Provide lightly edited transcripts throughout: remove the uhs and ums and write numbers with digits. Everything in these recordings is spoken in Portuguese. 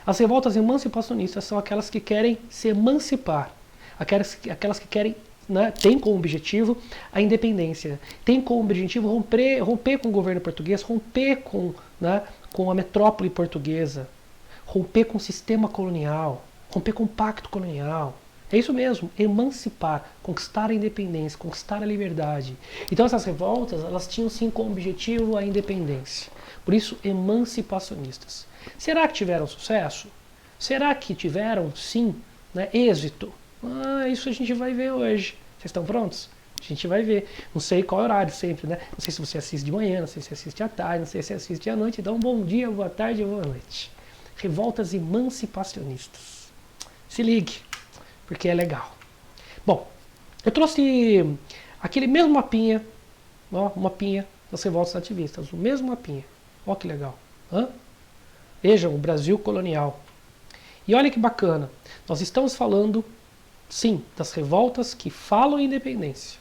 As revoltas emancipacionistas são aquelas que querem se emancipar, aquelas que querem, né, tem como objetivo a independência, tem como objetivo romper com o governo português, romper com, né, com a metrópole portuguesa, romper com o sistema colonial, romper com o pacto colonial. É isso mesmo, emancipar, conquistar a independência, conquistar a liberdade. Então essas revoltas, elas tinham sim como objetivo a independência. Por isso, emancipacionistas. Será que tiveram sucesso? Será que tiveram, sim, né, êxito? Isso a gente vai ver hoje. Vocês estão prontos? A gente vai ver. Não sei qual horário sempre, né? Não sei se você assiste de manhã, não sei se assiste à tarde, não sei se assiste à noite. Então, bom dia, boa tarde, boa noite. Revoltas emancipacionistas. Se ligue, porque é legal. Bom, eu trouxe aquele mesmo mapinha, ó, mapinha das revoltas ativistas, o mesmo mapinha. Ó que legal. Vejam, o Brasil colonial. E olha que bacana, nós estamos falando, sim, das revoltas que falam em independência.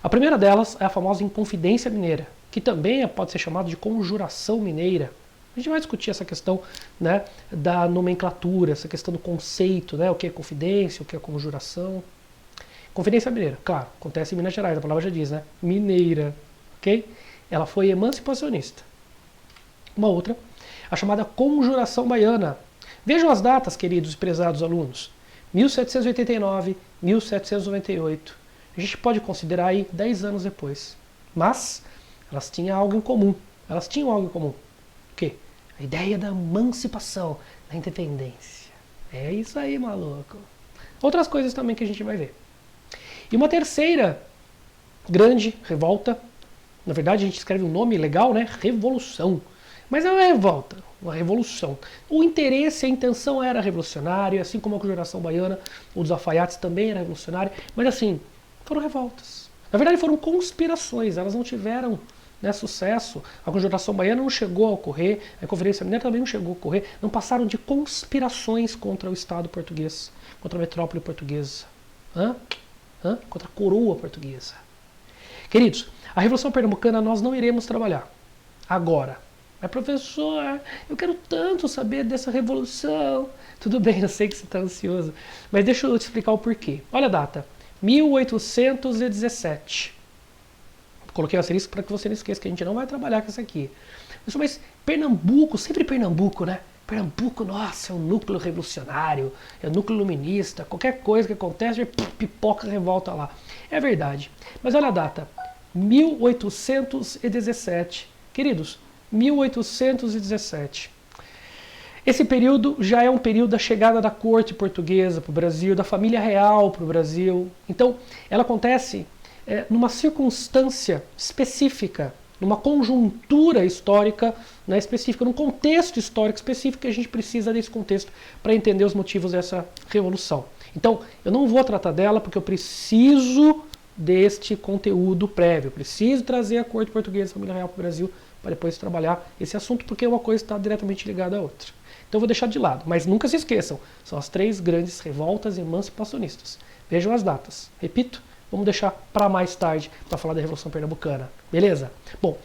A primeira delas é a famosa Inconfidência Mineira, que também pode ser chamada de Conjuração Mineira. A gente vai discutir essa questão, né, da nomenclatura, essa questão do conceito, né, o que é confidência, o que é conjuração. Confidência Mineira, claro, acontece em Minas Gerais, a palavra já diz, né? Mineira, ok? Ela foi emancipacionista. Uma outra, a chamada Conjuração Baiana. Vejam as datas, queridos e prezados alunos. 1789, 1798. A gente pode considerar aí 10 anos depois. Mas elas tinham algo em comum. Elas tinham algo em comum. O quê? A ideia da emancipação, da independência. É isso aí, maluco. Outras coisas também que a gente vai ver. E uma terceira grande revolta. Na verdade, a gente escreve um nome legal, né? Revolução. Mas é uma revolta, uma revolução. O interesse, a intenção era revolucionária, assim como a Conjuração Baiana, o dos alfaiates também era revolucionário, mas assim, foram revoltas. Na verdade foram conspirações, elas não tiveram, né, sucesso. A Conjuração Baiana não chegou a ocorrer, a Conferência Mineira também não chegou a ocorrer, não passaram de conspirações contra o Estado português, contra a metrópole portuguesa, contra a coroa portuguesa. Queridos, a Revolução Pernambucana nós não iremos trabalhar agora. Mas professor, eu quero tanto saber dessa revolução. Tudo bem, eu sei que você está ansioso, mas deixa eu te explicar o porquê. Olha a data, 1817. Coloquei o asterisco para que você não esqueça que a gente não vai trabalhar com isso aqui. Mas Pernambuco, sempre Pernambuco, né? Pernambuco, nossa, é um núcleo revolucionário, é um núcleo iluminista, qualquer coisa que acontece, pipoca revolta lá. É verdade. Mas olha a data, 1817. Queridos, 1817. Esse período já é um período da chegada da corte portuguesa para o Brasil, da família real para o Brasil. Então, ela acontece numa circunstância específica, numa conjuntura histórica, né, específica, num contexto histórico específico, que a gente precisa desse contexto para entender os motivos dessa revolução. Então, eu não vou tratar dela porque eu preciso deste conteúdo prévio, eu preciso trazer a corte portuguesa, a família real para o Brasil, para depois trabalhar esse assunto, porque uma coisa está diretamente ligada à outra. Então eu vou deixar de lado, mas nunca se esqueçam, são as 3 grandes revoltas emancipacionistas. Vejam as datas. Repito, vamos deixar para mais tarde para falar da Revolução Pernambucana, beleza? Bom,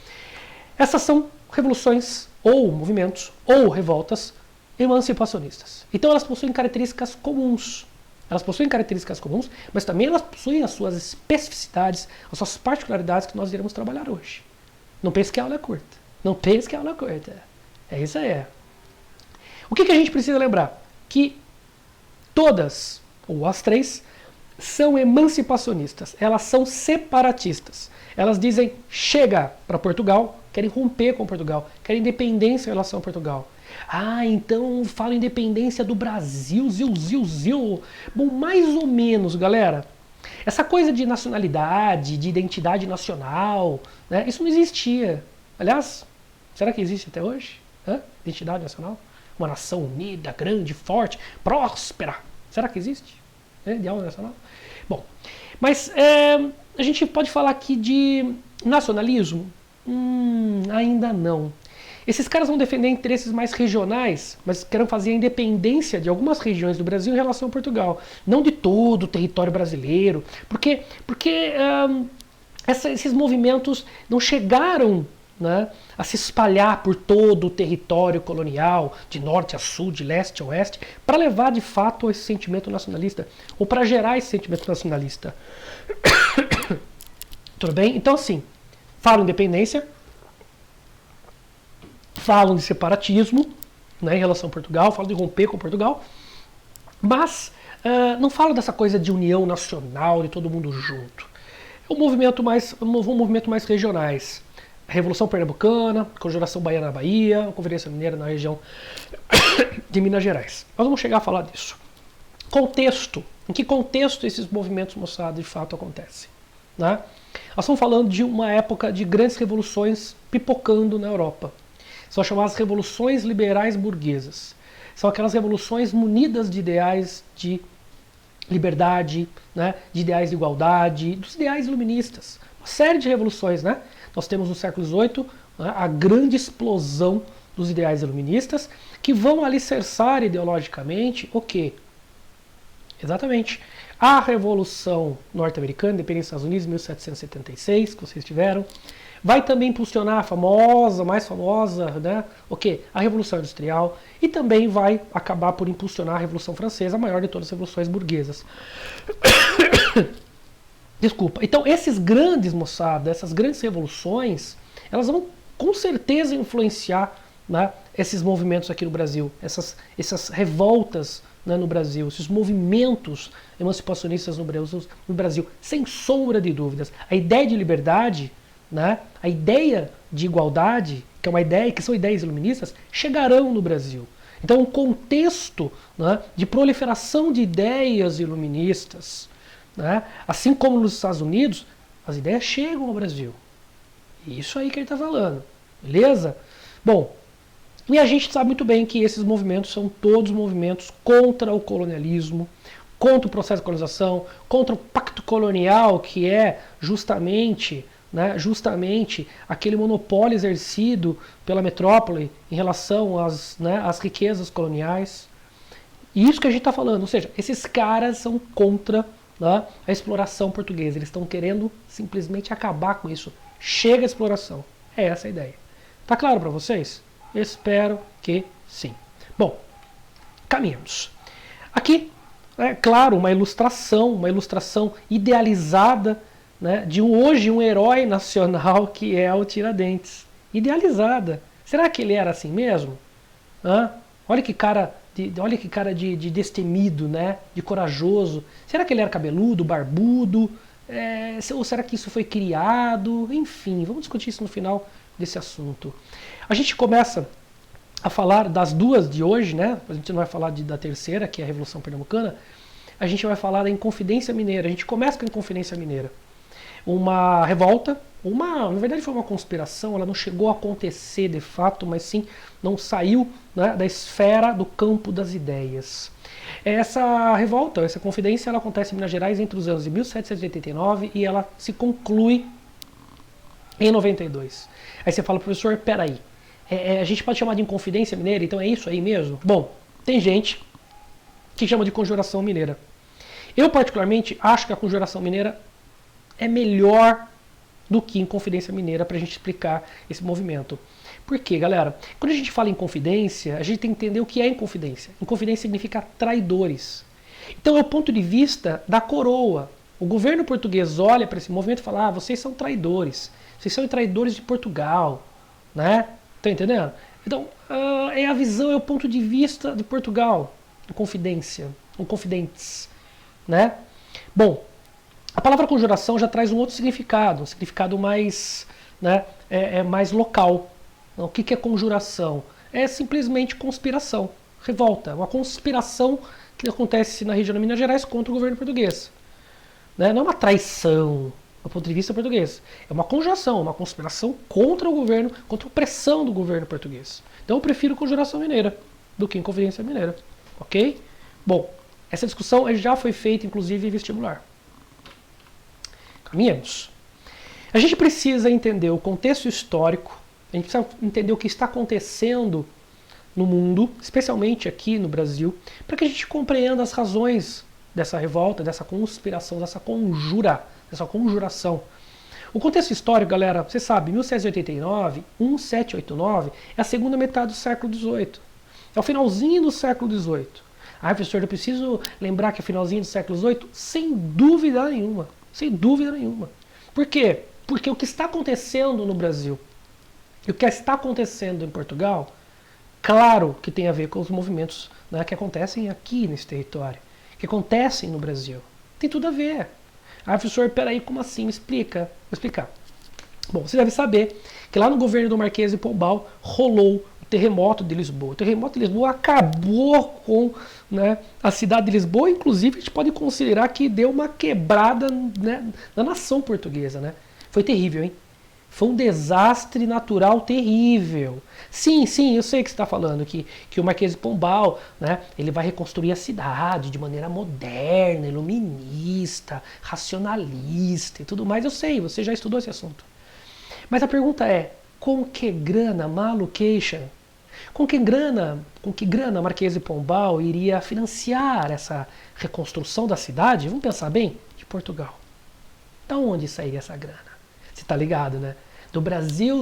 essas são revoluções, ou movimentos, ou revoltas emancipacionistas. Então elas possuem características comuns. Elas possuem características comuns, mas também elas possuem as suas especificidades, as suas particularidades que nós iremos trabalhar hoje. Não pense que a aula é curta. Não pense que a aula é curta. É isso aí. O que a gente precisa lembrar? Que todas, ou as 3, são emancipacionistas. Elas são separatistas. Elas dizem chega para Portugal, querem romper com Portugal, querem independência em relação a Portugal. Então fala independência do Brasil, zil. Bom, mais ou menos, galera. Essa coisa de nacionalidade, de identidade nacional, né, isso não existia. Aliás, será que existe até hoje? Identidade nacional? Uma nação unida, grande, forte, próspera. Será que existe? Ideal nacional? Bom, mas a gente pode falar aqui de nacionalismo? Ainda não. Esses caras vão defender interesses mais regionais, mas querem fazer a independência de algumas regiões do Brasil em relação a Portugal, não de todo o território brasileiro, porque esses movimentos não chegaram né, a se espalhar por todo o território colonial, de norte a sul, de leste a oeste, para levar de fato esse sentimento nacionalista, ou para gerar esse sentimento nacionalista. Tudo bem? Então, assim, falam independência, falam de separatismo, né, em relação a Portugal, falam de romper com Portugal, mas não falam dessa coisa de união nacional, de todo mundo junto. É um movimento mais regionais. A Revolução Pernambucana, a Conjuração Baiana na Bahia, a Conferência Mineira na região de Minas Gerais. Nós vamos chegar a falar disso. Contexto. Em que contexto esses movimentos moçada de fato acontecem? Né? Nós estamos falando de uma época de grandes revoluções pipocando na Europa. São as chamadas revoluções liberais burguesas. São aquelas revoluções munidas de ideais de liberdade, né, de ideais de igualdade, dos ideais iluministas. Uma série de revoluções, né? Nós temos no século XVIII, né, a grande explosão dos ideais iluministas, que vão alicerçar ideologicamente o quê? Exatamente. A Revolução Norte-Americana, independência dos Estados Unidos, 1776, que vocês tiveram, vai também impulsionar a famosa, mais famosa, né, o quê? A Revolução Industrial, e também vai acabar por impulsionar a Revolução Francesa, a maior de todas as revoluções burguesas. Desculpa. Então, esses grandes, moçada, essas grandes revoluções, elas vão com certeza influenciar, né, esses movimentos aqui no Brasil, essas revoltas, né, no Brasil, esses movimentos emancipacionistas no Brasil, sem sombra de dúvidas. A ideia de liberdade, né, a ideia de igualdade, que é uma ideia, que são ideias iluministas, chegarão no Brasil. Então, um contexto, né, de proliferação de ideias iluministas, né, assim como nos Estados Unidos, as ideias chegam ao Brasil. Isso aí que ele está falando, beleza? Bom, e a gente sabe muito bem que esses movimentos são todos movimentos contra o colonialismo, contra o processo de colonização, contra o pacto colonial, que é justamente, né, aquele monopólio exercido pela metrópole em relação às, né, às riquezas coloniais. E isso que a gente está falando, ou seja, esses caras são contra, né, a exploração portuguesa. Eles estão querendo simplesmente acabar com isso. Chega a exploração. É essa a ideia. Tá claro para vocês? Espero que sim. Bom, caminhamos. Aqui, é claro, uma ilustração idealizada, né, de hoje um herói nacional que é o Tiradentes. Idealizada. Será que ele era assim mesmo? Olha que cara de destemido, né, de corajoso. Será que ele era cabeludo, barbudo? Ou será que isso foi criado? Enfim, vamos discutir isso no final desse assunto. A gente começa a falar das duas de hoje, né? A gente não vai falar da terceira, que é a Revolução Pernambucana. A gente vai falar da Inconfidência Mineira. A gente começa com a Inconfidência Mineira. Uma revolta, na verdade foi uma conspiração, ela não chegou a acontecer de fato, mas sim não saiu, né, da esfera do campo das ideias. Essa revolta, essa confidência, ela acontece em Minas Gerais entre os anos de 1789 e ela se conclui em 92. Aí você fala, professor, peraí, a gente pode chamar de Inconfidência Mineira, então é isso aí mesmo? Bom, tem gente que chama de Conjuração Mineira. Eu particularmente acho que a Conjuração Mineira é melhor do que Inconfidência Mineira para a gente explicar esse movimento. Por quê, galera? Quando a gente fala em confidência, a gente tem que entender o que é Inconfidência. Inconfidência significa traidores. Então é o ponto de vista da coroa. O governo português olha para esse movimento e fala, vocês são traidores. Vocês são traidores de Portugal. Né? Tá entendendo? Então, é a visão, é o ponto de vista de Portugal. Confidência. Confidentes. Né? Bom, a palavra conjuração já traz um outro significado. Um significado mais, né, mais local. O que é conjuração? É simplesmente conspiração, revolta. Uma conspiração que acontece na região de Minas Gerais contra o governo português. Né? Não é uma traição do ponto de vista português. É uma conjuração, uma conspiração contra o governo, contra a opressão do governo português. Então eu prefiro Conjuração Mineira do que Inconfidência Mineira. Ok? Bom, essa discussão já foi feita, inclusive, em vestibular. Caminhamos. A gente precisa entender o contexto histórico, a gente precisa entender o que está acontecendo no mundo, especialmente aqui no Brasil, para que a gente compreenda as razões dessa revolta, dessa conspiração, dessa conjuração. O contexto histórico, galera, você sabe, 1789, 1789, é a segunda metade do século XVIII. É o finalzinho do século XVIII. Ah, professor, eu preciso lembrar que é o finalzinho do século XVIII? Sem dúvida nenhuma. Sem dúvida nenhuma. Por quê? Porque o que está acontecendo no Brasil e o que está acontecendo em Portugal, claro que tem a ver com os movimentos, né, que acontecem aqui nesse território, que acontecem no Brasil. Tem tudo a ver. Ah, professor, peraí, como assim? Me explica. Vou explicar. Bom, você deve saber que lá no governo do Marquês de Pombal rolou o terremoto de Lisboa. O terremoto de Lisboa acabou com, né, a cidade de Lisboa, inclusive a gente pode considerar que deu uma quebrada, né, na nação portuguesa. Né? Foi terrível, hein? Foi um desastre natural terrível. Sim, sim, eu sei que você está falando que o Marquês de Pombal, né, ele vai reconstruir a cidade de maneira moderna, iluminista, racionalista e tudo mais. Eu sei, você já estudou esse assunto. Mas a pergunta é, com que grana, malucation? Com que grana Marquês de Pombal iria financiar essa reconstrução da cidade? Vamos pensar bem, de Portugal. Da onde sairia essa grana? Você está ligado, né? Do Brasil,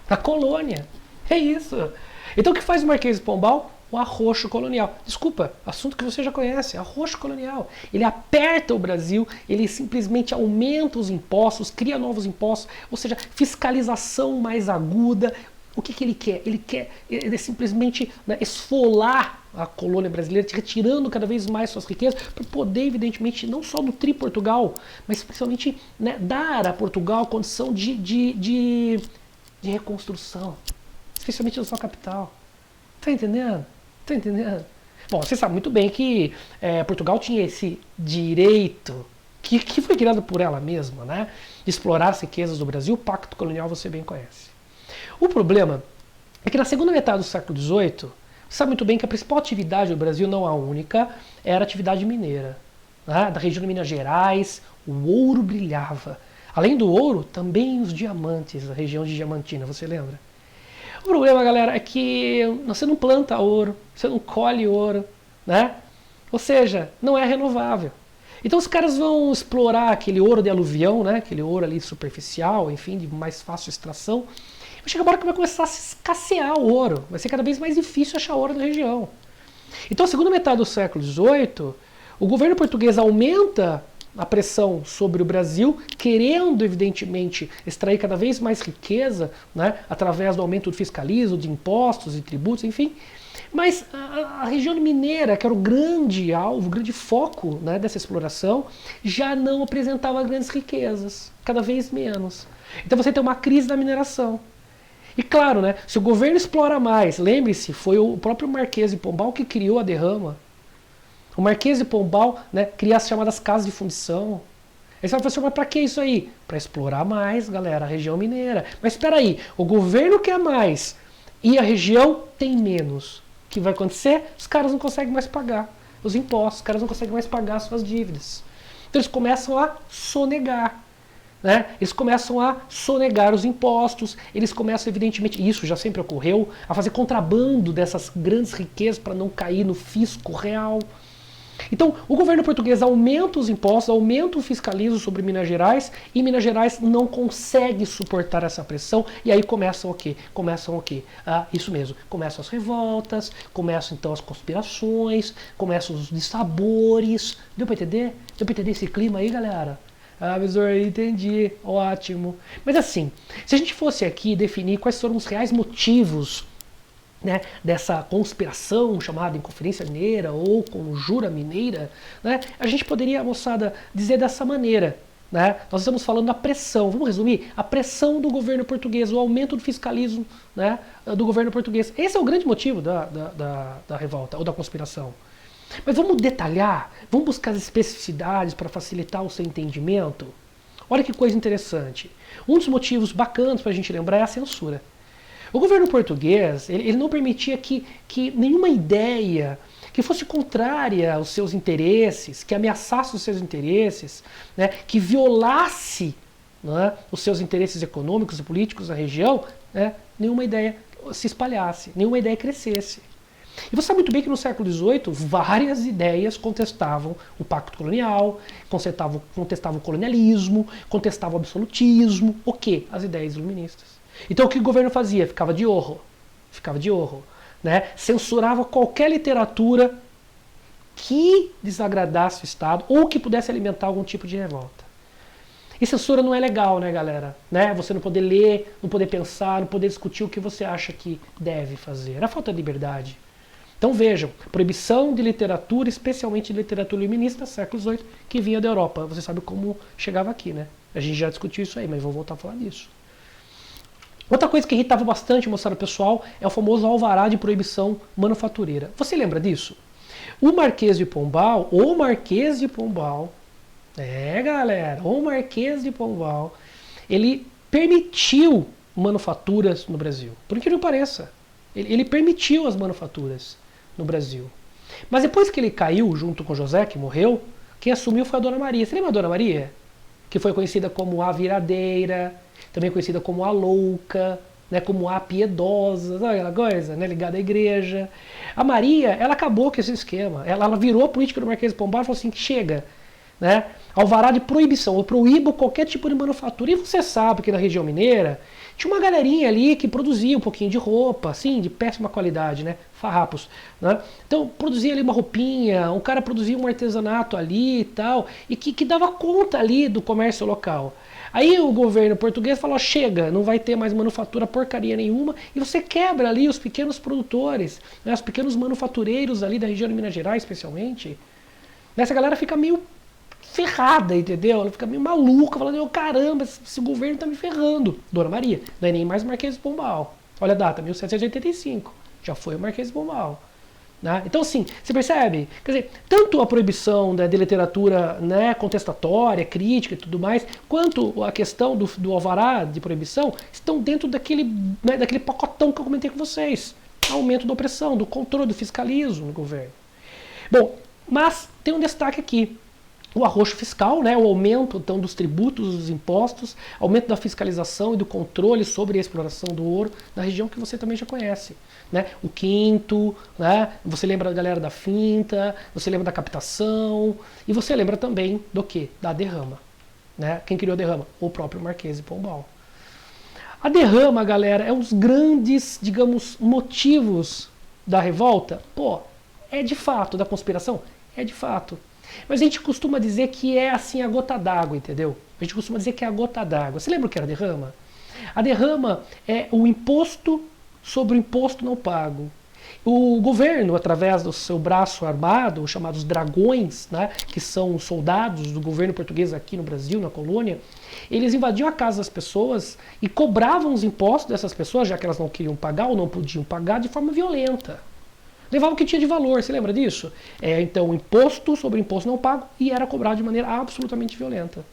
da colônia. É isso. Então o que faz o Marquês de Pombal? O arroxo colonial. Desculpa, assunto que você já conhece, arroxo colonial. Ele aperta o Brasil, ele simplesmente aumenta os impostos, cria novos impostos, ou seja, fiscalização mais aguda. O que ele quer? Ele simplesmente, né, esfolar a colônia brasileira, retirando cada vez mais suas riquezas, para poder, evidentemente, não só nutrir Portugal, mas principalmente, né, dar a Portugal condição de reconstrução, especialmente na sua capital. Tá entendendo? Tá entendendo? Bom, você sabe muito bem que Portugal tinha esse direito, que foi criado por ela mesma, né, de explorar as riquezas do Brasil. O Pacto Colonial você bem conhece. O problema é que na segunda metade do século XVIII, você sabe muito bem que a principal atividade do Brasil, não a única, era a atividade mineira. Né? Da região de Minas Gerais, o ouro brilhava. Além do ouro, também os diamantes, a região de Diamantina, você lembra? O problema, galera, é que você não planta ouro, você não colhe ouro, né? Ou seja, não é renovável. Então os caras vão explorar aquele ouro de aluvião, né? Aquele ouro ali superficial, enfim, de mais fácil extração. Chega uma hora que vai começar a se escassear o ouro. Vai ser cada vez mais difícil achar ouro na região. Então, na segunda metade do século XVIII, o governo português aumenta a pressão sobre o Brasil, querendo, evidentemente, extrair cada vez mais riqueza, né, através do aumento do fiscalismo, de impostos e tributos, enfim. Mas a região mineira, que era o grande alvo, o grande foco, né, dessa exploração, já não apresentava grandes riquezas, cada vez menos. Então você tem uma crise da mineração. E claro, né, se o governo explora mais, lembre-se, foi o próprio Marquês de Pombal que criou a derrama. O Marquês de Pombal, né, cria as chamadas casas de fundição. Aí você vai falar, mas para que isso aí? Para explorar mais, galera, a região mineira. Mas espera aí, o governo quer mais e a região tem menos. O que vai acontecer? Os caras não conseguem mais pagar os impostos, os caras não conseguem mais pagar as suas dívidas. Então eles começam a sonegar. Né? Eles começam a sonegar os impostos, eles começam, evidentemente, isso já sempre ocorreu, a fazer contrabando dessas grandes riquezas para não cair no fisco real. Então, o governo português aumenta os impostos, aumenta o fiscalismo sobre Minas Gerais, e Minas Gerais não consegue suportar essa pressão, e aí começam o quê? Isso mesmo, começam as revoltas, começam então as conspirações, começam os dissabores. Deu para entender? Deu para entender esse clima aí, galera? Ah, professor, entendi, ótimo. Mas assim, se a gente fosse aqui definir quais foram os reais motivos, né, dessa conspiração chamada Inconfidência Mineira ou Conjura Mineira, né, a gente poderia, moçada, dizer dessa maneira. Né? Nós estamos falando da pressão, vamos resumir, a pressão do governo português, o aumento do fiscalismo, né, do governo português. Esse é o grande motivo da revolta ou da conspiração. Mas vamos detalhar, vamos buscar as especificidades para facilitar o seu entendimento? Olha que coisa interessante. Um dos motivos bacanas para a gente lembrar é a censura. O governo português, ele não permitia que nenhuma ideia que fosse contrária aos seus interesses, que ameaçasse os seus interesses, né, que violasse, né, os seus interesses econômicos e políticos na região, né, nenhuma ideia se espalhasse, nenhuma ideia crescesse. E você sabe muito bem que no século XVIII várias ideias contestavam o pacto colonial, contestavam o colonialismo, contestavam o absolutismo, o quê? As ideias iluministas. Então o que o governo fazia? Ficava de orro, né? Censurava qualquer literatura que desagradasse o Estado ou que pudesse alimentar algum tipo de revolta. E censura não é legal, né, galera? Né? Você não poder ler, não poder pensar, não poder discutir o que você acha que deve fazer. Era falta de liberdade. Então vejam, proibição de literatura, especialmente de literatura iluminista, século XVIII, que vinha da Europa. Você sabe como chegava aqui, né? A gente já discutiu isso aí, mas vou voltar a falar disso. Outra coisa que irritava bastante o moçada pessoal é o famoso alvará de proibição manufatureira. Você lembra disso? O Marquês de Pombal, galera, o Marquês de Pombal, ele permitiu manufaturas no Brasil. Por incrível que pareça, ele permitiu as manufaturas no Brasil. Mas depois que ele caiu, junto com José, que morreu, quem assumiu foi a Dona Maria. Você lembra a Dona Maria? Que foi conhecida como a Viradeira, também conhecida como a Louca, né, como a Piedosa, sabe aquela coisa, né, ligada à igreja. A Maria, ela acabou com esse esquema. Ela virou a política do Marquês de Pombal e falou assim, chega, né, alvará de proibição, eu proíbo qualquer tipo de manufatura. E você sabe que na região mineira tinha uma galerinha ali que produzia um pouquinho de roupa, assim, de péssima qualidade, né, farrapos, né? Então produzia ali uma roupinha, um cara produzia um artesanato ali e tal, e que dava conta ali do comércio local. Aí o governo português falou, chega, não vai ter mais manufatura porcaria nenhuma, e você quebra ali os pequenos produtores, né, os pequenos manufatureiros ali da região de Minas Gerais, especialmente. Essa galera fica meio ferrada, entendeu? Ela fica meio maluca, falando, caramba, esse governo tá me ferrando. Dona Maria, não é nem mais Marquês de Pombal. Olha a data, 1785, já foi o Marquês de Pombal. Né? Então, assim, você percebe? Quer dizer, tanto a proibição de literatura, né, contestatória, crítica e tudo mais, quanto a questão do alvará de proibição, estão dentro daquele, né, daquele pacotão que eu comentei com vocês. Aumento da opressão, do controle, do fiscalismo no governo. Bom, mas tem um destaque aqui. O arroxo fiscal, né, o aumento então, dos tributos, dos impostos, aumento da fiscalização e do controle sobre a exploração do ouro na região que você também já conhece. Né? O quinto, né? Você lembra da galera da finta, você lembra da captação, e você lembra também do quê? Da derrama. Né? Quem criou a derrama? O próprio Marquês de Pombal. A derrama, galera, é um dos grandes, digamos, motivos da revolta. Pô, é de fato, da conspiração? É de fato. Mas a gente costuma dizer que é assim a gota d'água, entendeu? A gente costuma dizer que é a gota d'água. Você lembra o que era a derrama? A derrama é o imposto sobre o imposto não pago. O governo, através do seu braço armado, os chamados dragões, né, que são os soldados do governo português aqui no Brasil, na colônia, eles invadiam a casa das pessoas e cobravam os impostos dessas pessoas, já que elas não queriam pagar ou não podiam pagar, de forma violenta. Levavam o que tinha de valor, você lembra disso? Então, imposto sobre imposto não pago, e era cobrado de maneira absolutamente violenta.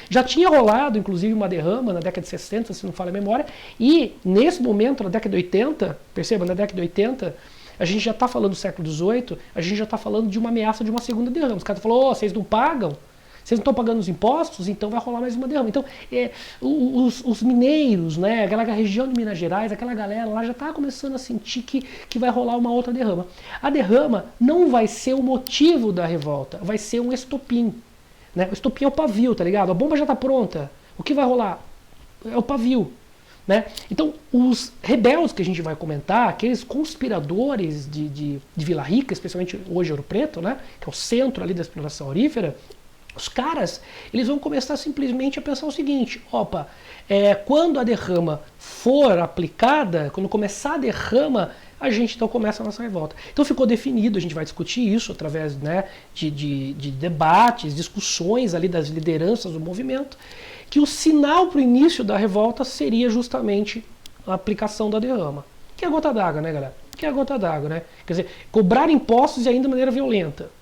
Já tinha rolado, inclusive, uma derrama na década de 60, se não falha a memória, e nesse momento, na década de 80, perceba, na década de 80, a gente já está falando do século XVIII, a gente já está falando de uma ameaça de uma segunda derrama. Os caras falaram, vocês não pagam? Vocês não estão pagando os impostos? Então vai rolar mais uma derrama. Então, os mineiros, né, aquela região de Minas Gerais, aquela galera lá já está começando a sentir que vai rolar uma outra derrama. A derrama não vai ser o motivo da revolta, vai ser um estopim. Né? O estopim é o pavio, tá ligado? A bomba já está pronta. O que vai rolar? É o pavio. Né? Então, os rebeldes que a gente vai comentar, aqueles conspiradores de Vila Rica, especialmente hoje Ouro Preto, né? Que é o centro ali da exploração aurífera, os caras, eles vão começar simplesmente a pensar o seguinte, opa, quando a derrama for aplicada, quando começar a derrama, a gente então começa a nossa revolta. Então ficou definido, a gente vai discutir isso através, né, de debates, discussões ali das lideranças do movimento, que o sinal para o início da revolta seria justamente a aplicação da derrama. Que é a gota d'água, né, galera? Que é a gota d'água, né? Quer dizer, cobrar impostos e ainda de maneira violenta.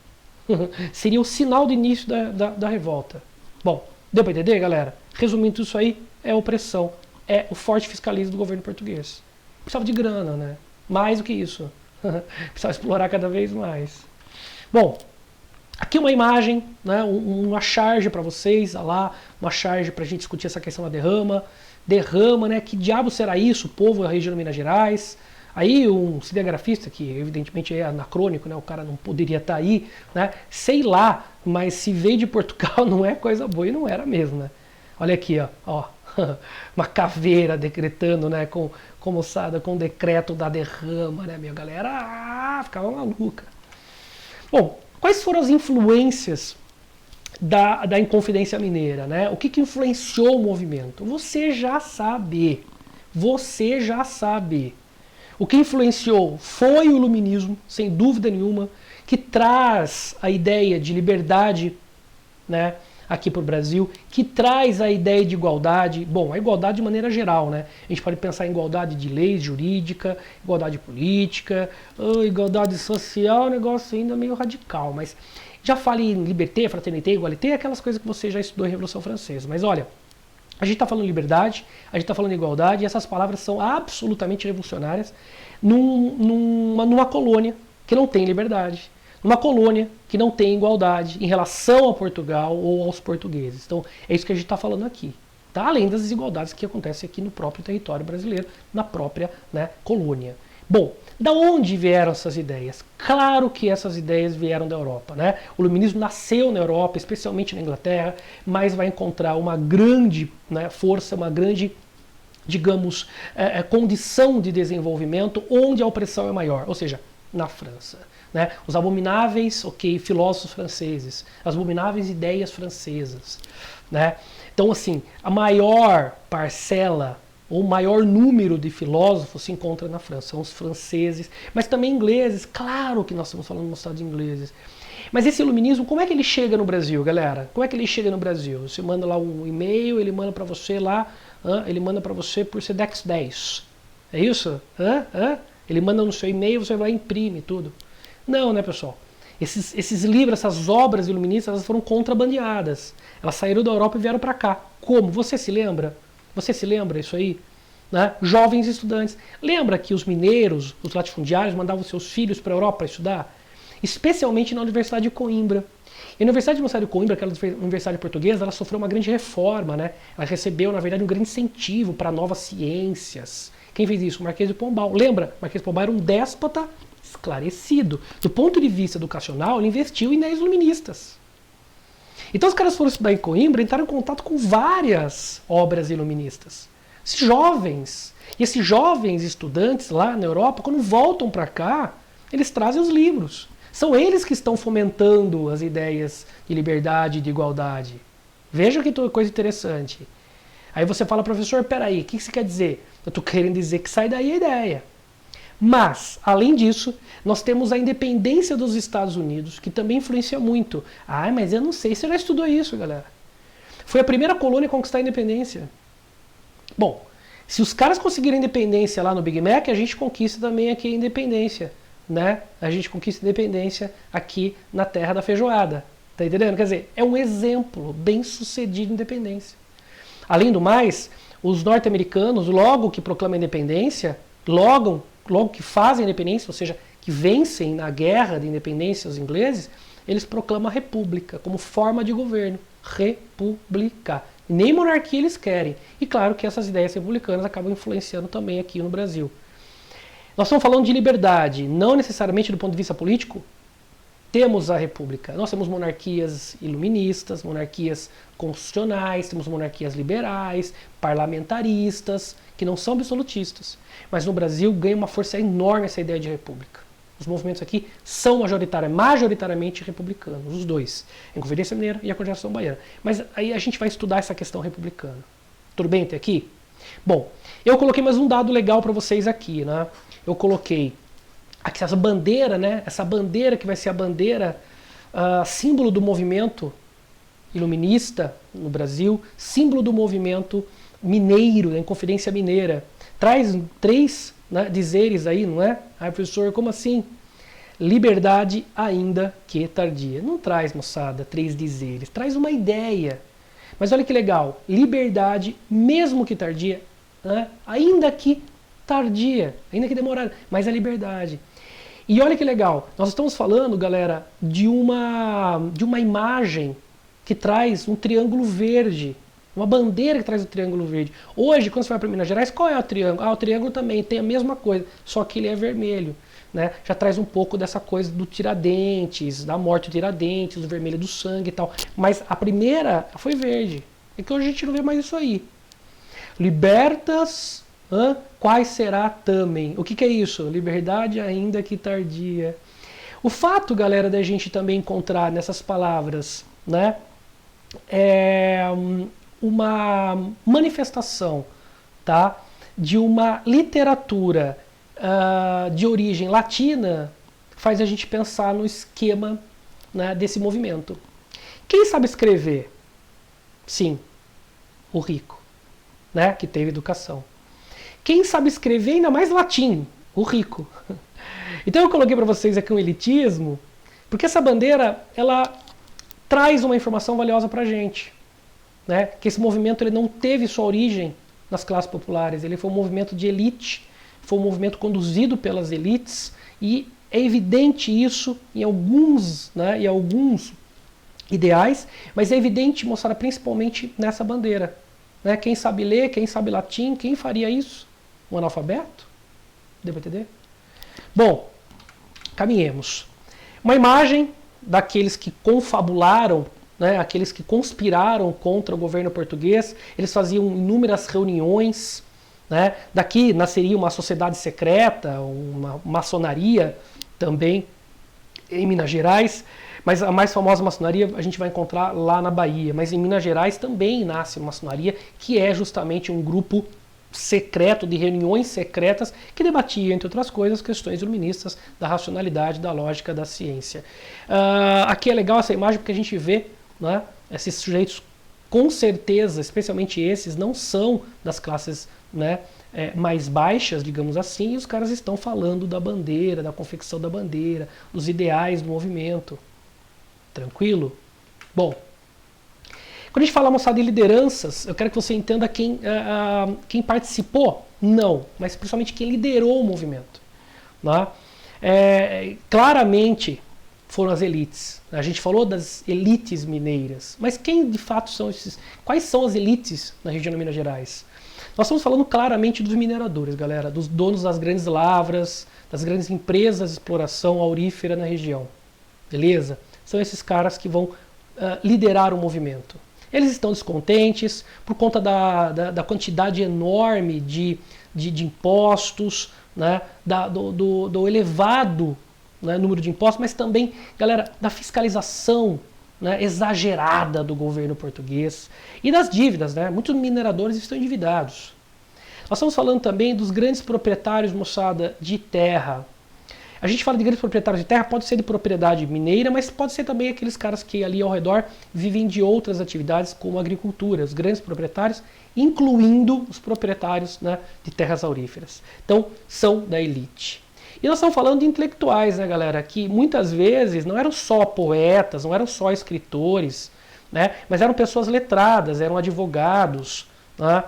Seria o sinal do início da revolta. Bom, deu para entender, galera? Resumindo isso aí, é opressão. É o forte fiscalismo do governo português. Precisava de grana, né? Mais do que isso. Precisava explorar cada vez mais. Bom, aqui uma imagem, né, uma charge para vocês, lá, uma charge para a gente discutir essa questão da derrama. Derrama, né? Que diabo será isso? O povo da região de Minas Gerais. Aí um cinegrafista, que evidentemente é anacrônico, né, o cara não poderia estar aí, né, sei lá, mas se veio de Portugal não é coisa boa e não era mesmo, né? Olha aqui, ó, uma caveira decretando, né, com moçada, com o decreto da derrama, né, minha galera, ficava maluca. Bom, quais foram as influências da Inconfidência Mineira, né? O que influenciou o movimento? Você já sabe. Você já sabe. O que influenciou foi o iluminismo, sem dúvida nenhuma, que traz a ideia de liberdade, né, aqui para o Brasil, que traz a ideia de igualdade. Bom, a igualdade de maneira geral, né? A gente pode pensar em igualdade de leis jurídica, igualdade política, igualdade social, negócio ainda meio radical, mas já fala em liberté, fraternité, igualité, aquelas coisas que você já estudou em Revolução Francesa. Mas olha, a gente está falando de liberdade, a gente está falando de igualdade, e essas palavras são absolutamente revolucionárias numa colônia que não tem liberdade, numa colônia que não tem igualdade em relação a Portugal ou aos portugueses. Então, é isso que a gente está falando aqui. Tá? Além das desigualdades que acontecem aqui no próprio território brasileiro, na própria, né, colônia. Bom, da onde vieram essas ideias? Claro que essas ideias vieram da Europa, né? O iluminismo nasceu na Europa, especialmente na Inglaterra, mas vai encontrar uma grande, né, força, uma grande, digamos, condição de desenvolvimento onde a opressão é maior, ou seja, na França. Né? Os abomináveis, filósofos franceses, as abomináveis ideias francesas. Né? Então, assim, a maior parcela o maior número de filósofos se encontra na França, são os franceses, mas também ingleses, claro que nós estamos falando no estado de ingleses. Mas esse iluminismo, como é que ele chega no Brasil, galera? Como é que ele chega no Brasil? Você manda lá um e-mail, ele manda para você lá, ele manda para você por Sedex 10. É isso? Ele manda no seu e-mail, você vai lá e imprime tudo. Não, né, pessoal? Esses livros, essas obras iluministas, elas foram contrabandeadas. Elas saíram da Europa e vieram para cá. Como? Você se lembra? Você se lembra isso aí? Né? Jovens estudantes. Lembra que os mineiros, os latifundiários, mandavam seus filhos para a Europa para estudar? Especialmente na Universidade de Coimbra. E a Universidade de Coimbra, aquela universidade portuguesa, ela sofreu uma grande reforma. Né? Ela recebeu, na verdade, um grande incentivo para novas ciências. Quem fez isso? O Marquês de Pombal. Lembra? O Marquês de Pombal era um déspota esclarecido. Do ponto de vista educacional, ele investiu em ideias iluministas. Então os caras foram estudar em Coimbra e entraram em contato com várias obras iluministas. E esses jovens estudantes lá na Europa, quando voltam para cá, eles trazem os livros. São eles que estão fomentando as ideias de liberdade e de igualdade. Veja que coisa interessante. Aí você fala, professor, peraí, o que você quer dizer? Eu estou querendo dizer que sai daí a ideia. Mas, além disso, nós temos a independência dos Estados Unidos, que também influencia muito. Ah, mas eu não sei, você já estudou isso, galera. Foi a primeira colônia a conquistar a independência. Bom, se os caras conseguirem independência lá no Big Mac, a gente conquista também aqui a independência. Né? A gente conquista a independência aqui na terra da feijoada. Tá entendendo? Quer dizer, é um exemplo bem sucedido de independência. Além do mais, os norte-americanos, logo que proclamam a independência, logo que fazem a independência, ou seja, que vencem na guerra de independência os ingleses, eles proclamam a república como forma de governo. República. Nem monarquia eles querem. E claro que essas ideias republicanas acabam influenciando também aqui no Brasil. Nós estamos falando de liberdade, não necessariamente do ponto de vista político. Temos a república. Nós temos monarquias iluministas, monarquias constitucionais, temos monarquias liberais, parlamentaristas, que não são absolutistas. Mas no Brasil ganha uma força enorme essa ideia de república. Os movimentos aqui são majoritariamente republicanos, os dois. A Inconfidência Mineira e a Congregação Baiana. Mas aí a gente vai estudar essa questão republicana. Tudo bem até aqui? Bom, eu coloquei mais um dado legal para vocês aqui, né? Eu coloquei aqui essa bandeira, né? Essa bandeira que vai ser a bandeira símbolo do movimento iluminista no Brasil, símbolo do movimento mineiro, da Inconfidência Mineira. Traz 3, né, dizeres aí, não é? Ah, professor, como assim? Liberdade ainda que tardia. Não traz, moçada, 3 dizeres. Traz uma ideia. Mas olha que legal. Liberdade, mesmo que tardia, né? Ainda que tardia, ainda que demorada, mas a liberdade. E olha que legal. Nós estamos falando, galera, de uma imagem que traz um triângulo verde. Uma bandeira que traz o triângulo verde. Hoje, quando você vai para Minas Gerais, qual é o triângulo? O triângulo também tem a mesma coisa, só que ele é vermelho. Né? Já traz um pouco dessa coisa do Tiradentes, da morte do Tiradentes, do vermelho do sangue e tal. Mas a primeira foi verde. É que hoje a gente não vê mais isso aí. Libertas, quais será também? O que é isso? Liberdade ainda que tardia. O fato, galera, da gente também encontrar nessas palavras, né, uma manifestação, tá, de uma literatura de origem latina, faz a gente pensar no esquema, né, desse movimento. Quem sabe escrever? Sim, o rico, né, que teve educação. Quem sabe escrever ainda mais latim? O rico. Então eu coloquei para vocês aqui um elitismo, porque essa bandeira, ela traz uma informação valiosa para a gente. Né? Que esse movimento ele não teve sua origem nas classes populares, ele foi um movimento de elite, foi um movimento conduzido pelas elites, e é evidente isso em alguns, né, em alguns ideais, mas é evidente, moçada, principalmente nessa bandeira. Né? Quem sabe ler, quem sabe latim, quem faria isso? Um analfabeto? Deu para entender? Bom, caminhemos. Uma imagem daqueles que confabularam, né, aqueles que conspiraram contra o governo português. Eles faziam inúmeras reuniões. Né? Daqui nasceria uma sociedade secreta, uma maçonaria também em Minas Gerais. Mas a mais famosa maçonaria a gente vai encontrar lá na Bahia. Mas em Minas Gerais também nasce uma maçonaria, que é justamente um grupo secreto, de reuniões secretas, que debatia, entre outras coisas, questões iluministas da racionalidade, da lógica, da ciência. Aqui é legal essa imagem porque a gente vê, né, esses sujeitos, com certeza, especialmente esses, não são das classes, né, mais baixas, digamos assim, e os caras estão falando da bandeira, da confecção da bandeira, dos ideais do movimento. Tranquilo? Bom, quando a gente fala, moçada, de lideranças, eu quero que você entenda quem participou, não, mas principalmente quem liderou o movimento. Né? Claramente foram as elites. A gente falou das elites mineiras, mas quem de fato são esses? Quais são as elites na região de Minas Gerais? Nós estamos falando claramente dos mineradores, galera, dos donos das grandes lavras, das grandes empresas de exploração aurífera na região. Beleza? São esses caras que vão liderar o movimento. Eles estão descontentes por conta da quantidade enorme de impostos, né, do elevado, né, número de impostos, mas também, galera, da fiscalização, né, exagerada do governo português e das dívidas. Né? Muitos mineradores estão endividados. Nós estamos falando também dos grandes proprietários, moçada, de terra. A gente fala de grandes proprietários de terra, pode ser de propriedade mineira, mas pode ser também aqueles caras que ali ao redor vivem de outras atividades, como agricultura, os grandes proprietários, incluindo os proprietários, né, de terras auríferas. Então, são da elite. E nós estamos falando de intelectuais, né, galera, que muitas vezes não eram só poetas, não eram só escritores, né, mas eram pessoas letradas, eram advogados, né,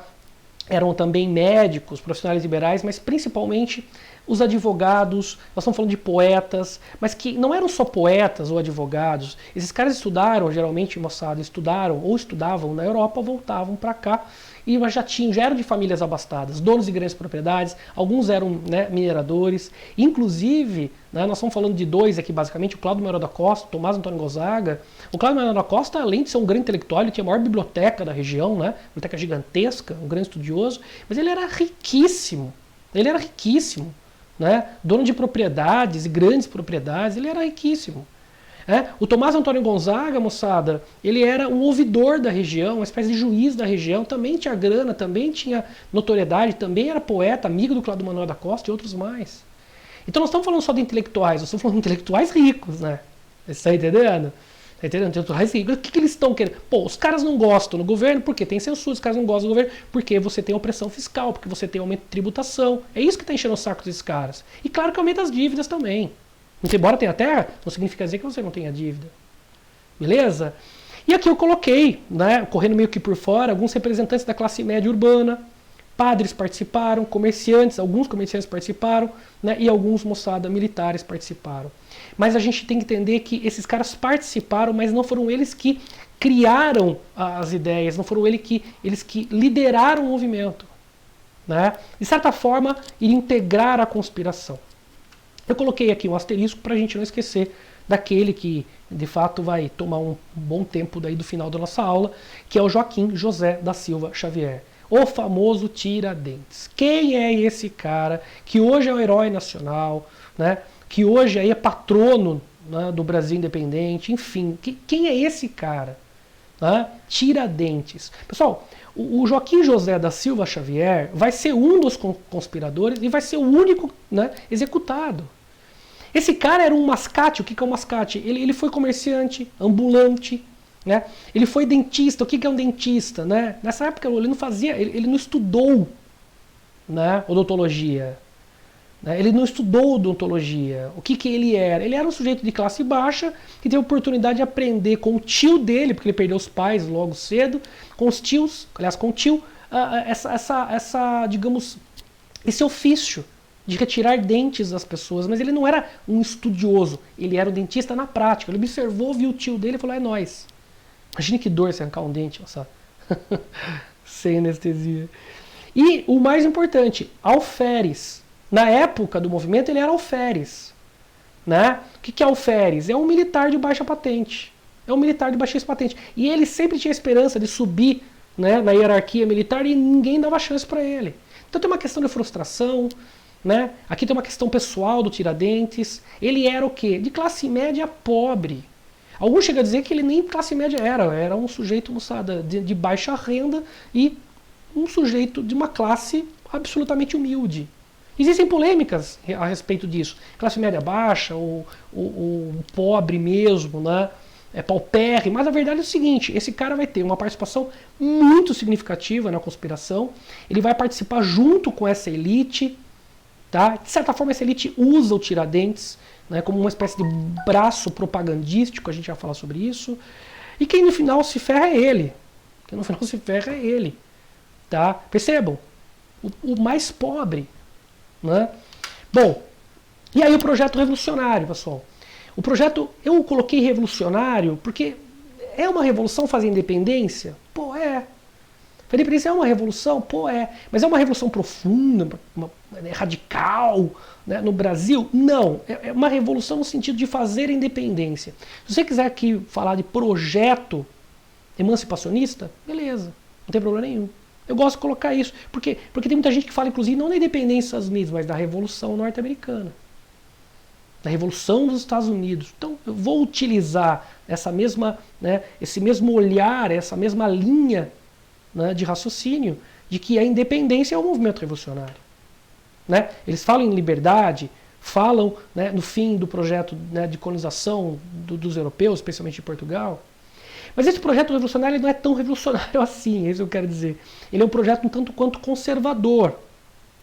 eram também médicos, profissionais liberais, mas principalmente os advogados. Nós estamos falando de poetas, mas que não eram só poetas ou advogados. Esses caras estudaram, geralmente, moçada, estudaram ou estudavam na Europa, voltavam para cá e já eram de famílias abastadas, donos de grandes propriedades, alguns eram, né, mineradores. Inclusive, né, nós estamos falando de dois aqui, basicamente, o Cláudio Maior da Costa, o Tomás Antônio Gonzaga. O Cláudio Maior da Costa, além de ser um grande intelectual, ele tinha a maior biblioteca da região, né, biblioteca gigantesca, um grande estudioso, mas ele era riquíssimo. Ele era riquíssimo. Né? Dono de propriedades e grandes propriedades, ele era riquíssimo. O Tomás Antônio Gonzaga, moçada, ele era um ouvidor da região, uma espécie de juiz da região, também tinha grana, também tinha notoriedade, também era poeta, amigo do Cláudio Manuel da Costa e outros mais. Então nós estamos falando só de intelectuais, nós estamos falando de intelectuais ricos, né? Você está entendendo? Tá entendendo? Intelectuais ricos. O que eles estão querendo? Pô, os caras não gostam do governo porque tem censura, os caras não gostam do governo porque você tem opressão fiscal, porque você tem aumento de tributação. É isso que está enchendo o saco desses caras. E claro que aumenta as dívidas também. Embora tenha terra, não significa dizer que você não tenha dívida. Beleza? E aqui eu coloquei, né, correndo meio que por fora, alguns representantes da classe média urbana, padres participaram, comerciantes, alguns comerciantes participaram, né, e alguns moçada militares participaram. Mas a gente tem que entender que esses caras participaram, mas não foram eles que criaram as ideias, não foram eles que lideraram o movimento. Né? De certa forma, ir integrar a conspiração. Eu coloquei aqui um asterisco para a gente não esquecer daquele que, de fato, vai tomar um bom tempo daí do final da nossa aula, que é o Joaquim José da Silva Xavier, o famoso Tiradentes. Quem é esse cara que hoje é o herói nacional, né? Que hoje aí é patrono, né, do Brasil independente, enfim, quem é esse cara? Né? Tiradentes. Pessoal, o Joaquim José da Silva Xavier vai ser um dos conspiradores e vai ser o único, né, executado. Esse cara era um mascate. O que é um mascate? Ele foi comerciante, ambulante, né? Ele foi dentista. O que é um dentista? Né? Nessa época ele não fazia, ele não estudou, né, odontologia. Ele não estudou odontologia. O que ele era? Ele era um sujeito de classe baixa que teve a oportunidade de aprender com o tio dele, porque ele perdeu os pais logo cedo, com os tios, aliás, com o tio, digamos, esse ofício de retirar dentes das pessoas. Mas ele não era um estudioso, ele era um dentista na prática. Ele observou, viu o tio dele e falou: é nóis. Imagine que dor você arrancar um dente, nossa. Sem anestesia. E o mais importante, alferes. Na época do movimento ele era alferes. Né? O que é alferes? É um militar de baixa patente. É um militar de baixíssima patente. E ele sempre tinha esperança de subir, né, na hierarquia militar e ninguém dava chance para ele. Então tem uma questão de frustração. Né? Aqui tem uma questão pessoal do Tiradentes. Ele era o quê? De classe média pobre. Alguns chegam a dizer que ele nem classe média era um sujeito, moçada, de baixa renda e um sujeito de uma classe absolutamente humilde. Existem polêmicas a respeito disso. Classe média baixa, o pobre mesmo, né? É paupérrimo. Mas a verdade é o seguinte: esse cara vai ter uma participação muito significativa na conspiração. Ele vai participar junto com essa elite. Tá? De certa forma, essa elite usa o Tiradentes, né, como uma espécie de braço propagandístico. A gente vai falar sobre isso. E quem no final se ferra é ele. Quem no final se ferra é ele. Tá? Percebam? O mais pobre. Né? Bom, e aí o projeto revolucionário, pessoal. O projeto, eu coloquei revolucionário porque é uma revolução fazer independência? Pô, é. A independência é uma revolução? Pô, é. Mas é uma revolução profunda, radical, né, no Brasil? Não. É uma revolução no sentido de fazer a independência. Se você quiser aqui falar de projeto emancipacionista, beleza, não tem problema nenhum. Eu gosto de colocar isso, porque tem muita gente que fala, inclusive, não da independência dos Estados Unidos, mas da Revolução Norte-Americana. Da Revolução dos Estados Unidos. Então, eu vou utilizar essa mesma, né, esse mesmo olhar, essa mesma linha, né, de raciocínio, de que a independência é um movimento revolucionário. Né? Eles falam em liberdade, falam, né, no fim do projeto, né, de colonização dos europeus, especialmente de Portugal. Mas esse projeto revolucionário ele não é tão revolucionário assim, é isso que eu quero dizer. Ele é um projeto um tanto quanto conservador.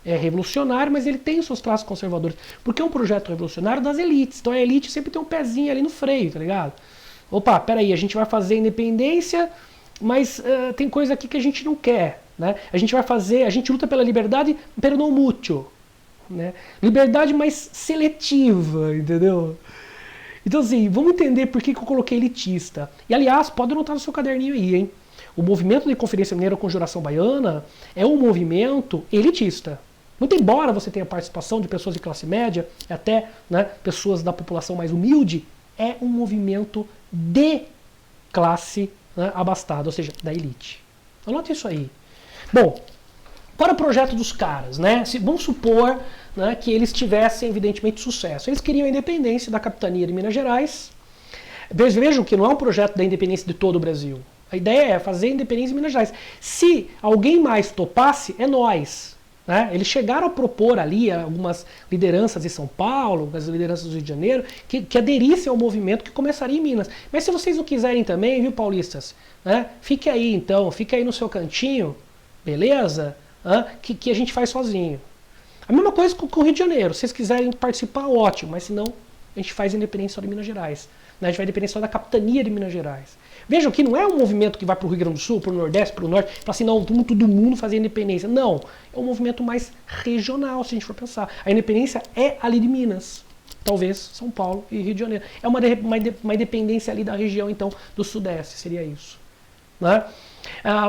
É revolucionário, mas ele tem os seus traços conservadores. Porque é um projeto revolucionário das elites. Então a elite sempre tem um pezinho ali no freio, tá ligado? Opa, peraí, a gente vai fazer independência, mas tem coisa aqui que a gente não quer. Né? A gente luta pela liberdade, pero non mucho. Né? Liberdade mais seletiva, entendeu? Então assim, vamos entender por que eu coloquei elitista. E aliás, pode anotar no seu caderninho aí, hein? O movimento de Conferência Mineira Conjuração Baiana é um movimento elitista. Muito embora você tenha participação de pessoas de classe média, até, né, pessoas da população mais humilde, é um movimento de classe, né, abastada, ou seja, da elite. Anote isso aí. Bom, para o projeto dos caras, né? Vamos supor, né, que eles tivessem, evidentemente, sucesso. Eles queriam a independência da capitania de Minas Gerais. Vejam que não é um projeto da independência de todo o Brasil. A ideia é fazer a independência de Minas Gerais. Se alguém mais topasse, é nós. Né? Eles chegaram a propor ali algumas lideranças de São Paulo, as lideranças do Rio de Janeiro, que aderissem ao movimento que começaria em Minas. Mas se vocês não quiserem também, viu, paulistas? Né? Fique aí então, fique aí no seu cantinho, beleza? Que a gente faz sozinho. A mesma coisa com o Rio de Janeiro. Se vocês quiserem participar, ótimo, mas se não, a gente faz independência só de Minas Gerais. Né? A gente vai depender só da capitania de Minas Gerais. Vejam que não é um movimento que vai para o Rio Grande do Sul, para o Nordeste, para o Norte, para assim, não, todo mundo fazer independência. Não, é um movimento mais regional, se a gente for pensar. A independência é ali de Minas. Talvez São Paulo e Rio de Janeiro. É uma independência ali da região, então, do Sudeste, seria isso. Né?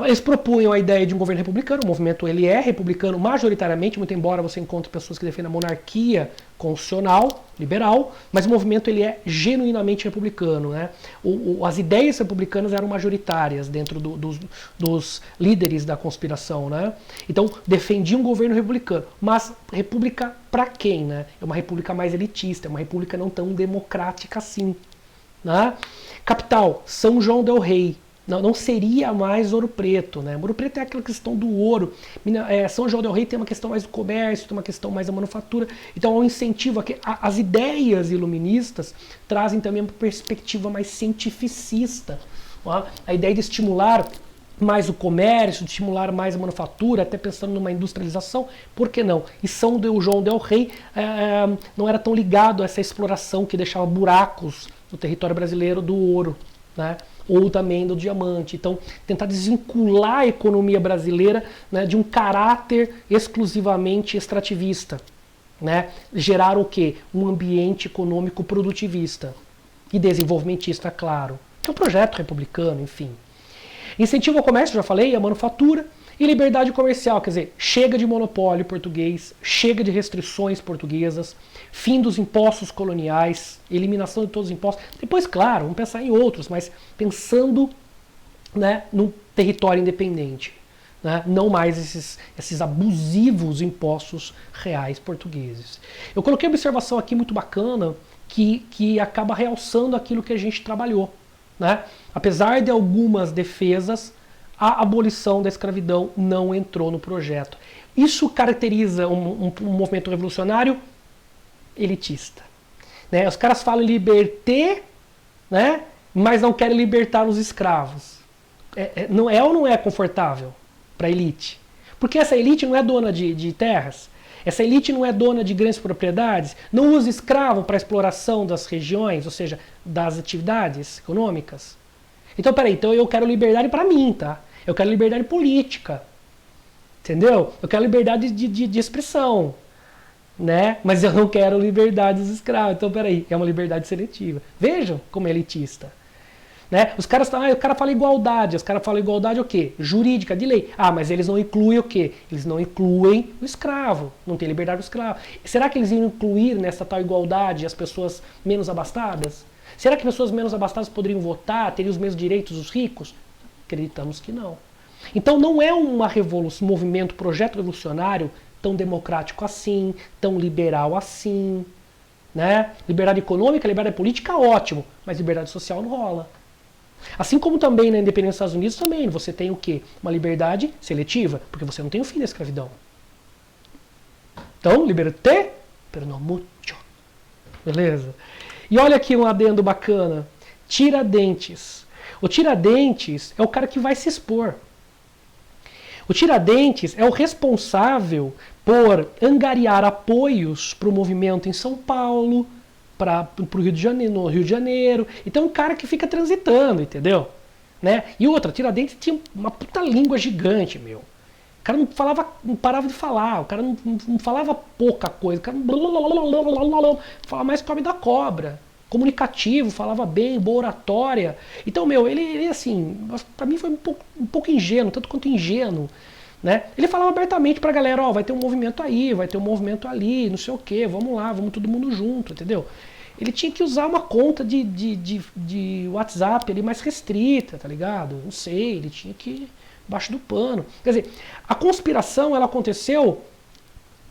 Eles propunham a ideia de um governo republicano, o movimento ele é republicano majoritariamente, muito embora você encontre pessoas que defendem a monarquia constitucional, liberal, mas o movimento ele é genuinamente republicano. Né? As ideias republicanas eram majoritárias dentro dos líderes da conspiração. Né? Então defendia um governo republicano, mas república para quem? Né? É uma república mais elitista, é uma república não tão democrática assim. Né? Capital, São João del Rei. Não seria mais Ouro Preto, né? Ouro Preto é aquela questão do ouro. São João del Rei tem uma questão mais do comércio, tem uma questão mais da manufatura. Então é um incentivo. As ideias iluministas trazem também uma perspectiva mais cientificista. A ideia de estimular mais o comércio, de estimular mais a manufatura, até pensando numa industrialização, por que não? E São João del Rei não era tão ligado a essa exploração que deixava buracos no território brasileiro do ouro, né? Ou também do diamante. Então, tentar desvincular a economia brasileira, né, de um caráter exclusivamente extrativista. Né? Gerar o quê? Um ambiente econômico produtivista e desenvolvimentista, claro. Que é um projeto republicano, enfim. Incentivo ao comércio, já falei, a manufatura. E liberdade comercial, quer dizer, chega de monopólio português, chega de restrições portuguesas, fim dos impostos coloniais, eliminação de todos os impostos. Depois, claro, vamos pensar em outros, mas pensando, né, no território independente. Né, não mais esses abusivos impostos reais portugueses. Eu coloquei uma observação aqui muito bacana que acaba realçando aquilo que a gente trabalhou. Né? Apesar de algumas defesas, a abolição da escravidão não entrou no projeto. Isso caracteriza um movimento revolucionário elitista. Né? Os caras falam liberté, né? Mas não querem libertar os escravos. Não é ou não é confortável para a elite? Porque essa elite não é dona de terras, essa elite não é dona de grandes propriedades, não usa escravo para exploração das regiões, ou seja, das atividades econômicas. Então, peraí, então eu quero liberdade para mim, tá? Eu quero liberdade política, entendeu? Eu quero liberdade de expressão, né? Mas eu não quero liberdade dos escravos. Então, peraí, é uma liberdade seletiva. Vejam como é elitista. Né? Os caras falam, o cara fala igualdade. Os caras falam igualdade o quê? Jurídica, de lei. Ah, mas eles não incluem o quê? Eles não incluem o escravo. Não tem liberdade do escravo. Será que eles iam incluir nessa tal igualdade as pessoas menos abastadas? Será que pessoas menos abastadas poderiam votar, teriam os mesmos direitos dos ricos? Acreditamos que não. Então não é uma revolução, um movimento, projeto revolucionário tão democrático assim, tão liberal assim. Né? Liberdade econômica, liberdade política, ótimo, mas liberdade social não rola. Assim como também na independência dos Estados Unidos, também você tem o quê? Uma liberdade seletiva, porque você não tem o fim da escravidão. Então, liberté, pero no mucho. Beleza? E olha aqui um adendo bacana. Tiradentes. O Tiradentes é o cara que vai se expor. O Tiradentes é o responsável por angariar apoios para o movimento em São Paulo, para o Rio de Janeiro, no Rio de Janeiro. Então é um cara que fica transitando, entendeu? Né? E outra, Tiradentes tinha uma puta língua gigante, meu. O cara não parava de falar, o cara não falava pouca coisa, o cara falava mais que o homem da cobra. Comunicativo, falava bem, boa oratória. Então, meu, ele assim, pra mim foi um pouco ingênuo, tanto quanto ingênuo. Né? Ele falava abertamente pra galera, ó, vai ter um movimento aí, vai ter um movimento ali, não sei o que, vamos lá, vamos todo mundo junto, entendeu? Ele tinha que usar uma conta de WhatsApp ali mais restrita, tá ligado? Não sei, ele tinha que ir embaixo do pano. Quer dizer, a conspiração, ela aconteceu,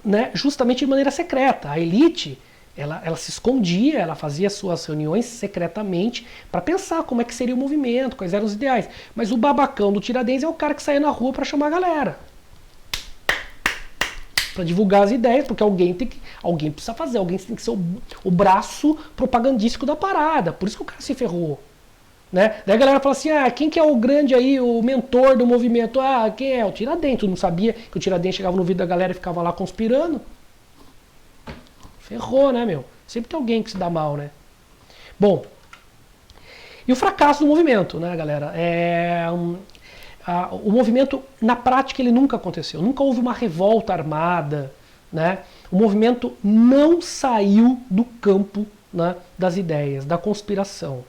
né, justamente de maneira secreta. A elite, ela se escondia, ela fazia suas reuniões secretamente para pensar como é que seria o movimento, quais eram os ideais. Mas o babacão do Tiradentes é o cara que saía na rua para chamar a galera. Para divulgar as ideias, porque alguém precisa fazer, alguém tem que ser o braço propagandístico da parada. Por isso que o cara se ferrou. Né? Daí a galera fala assim, quem que é o grande aí, o mentor do movimento? Ah, quem é? O Tiradentes. Tu não sabia que o Tiradentes chegava no vídeo da galera e ficava lá conspirando? Ferrou, né, meu? Sempre tem alguém que se dá mal, né? Bom, e o fracasso do movimento, né, galera? O movimento, na prática, ele nunca aconteceu. Nunca houve uma revolta armada, né? O movimento não saiu do campo, né, das ideias, da conspiração.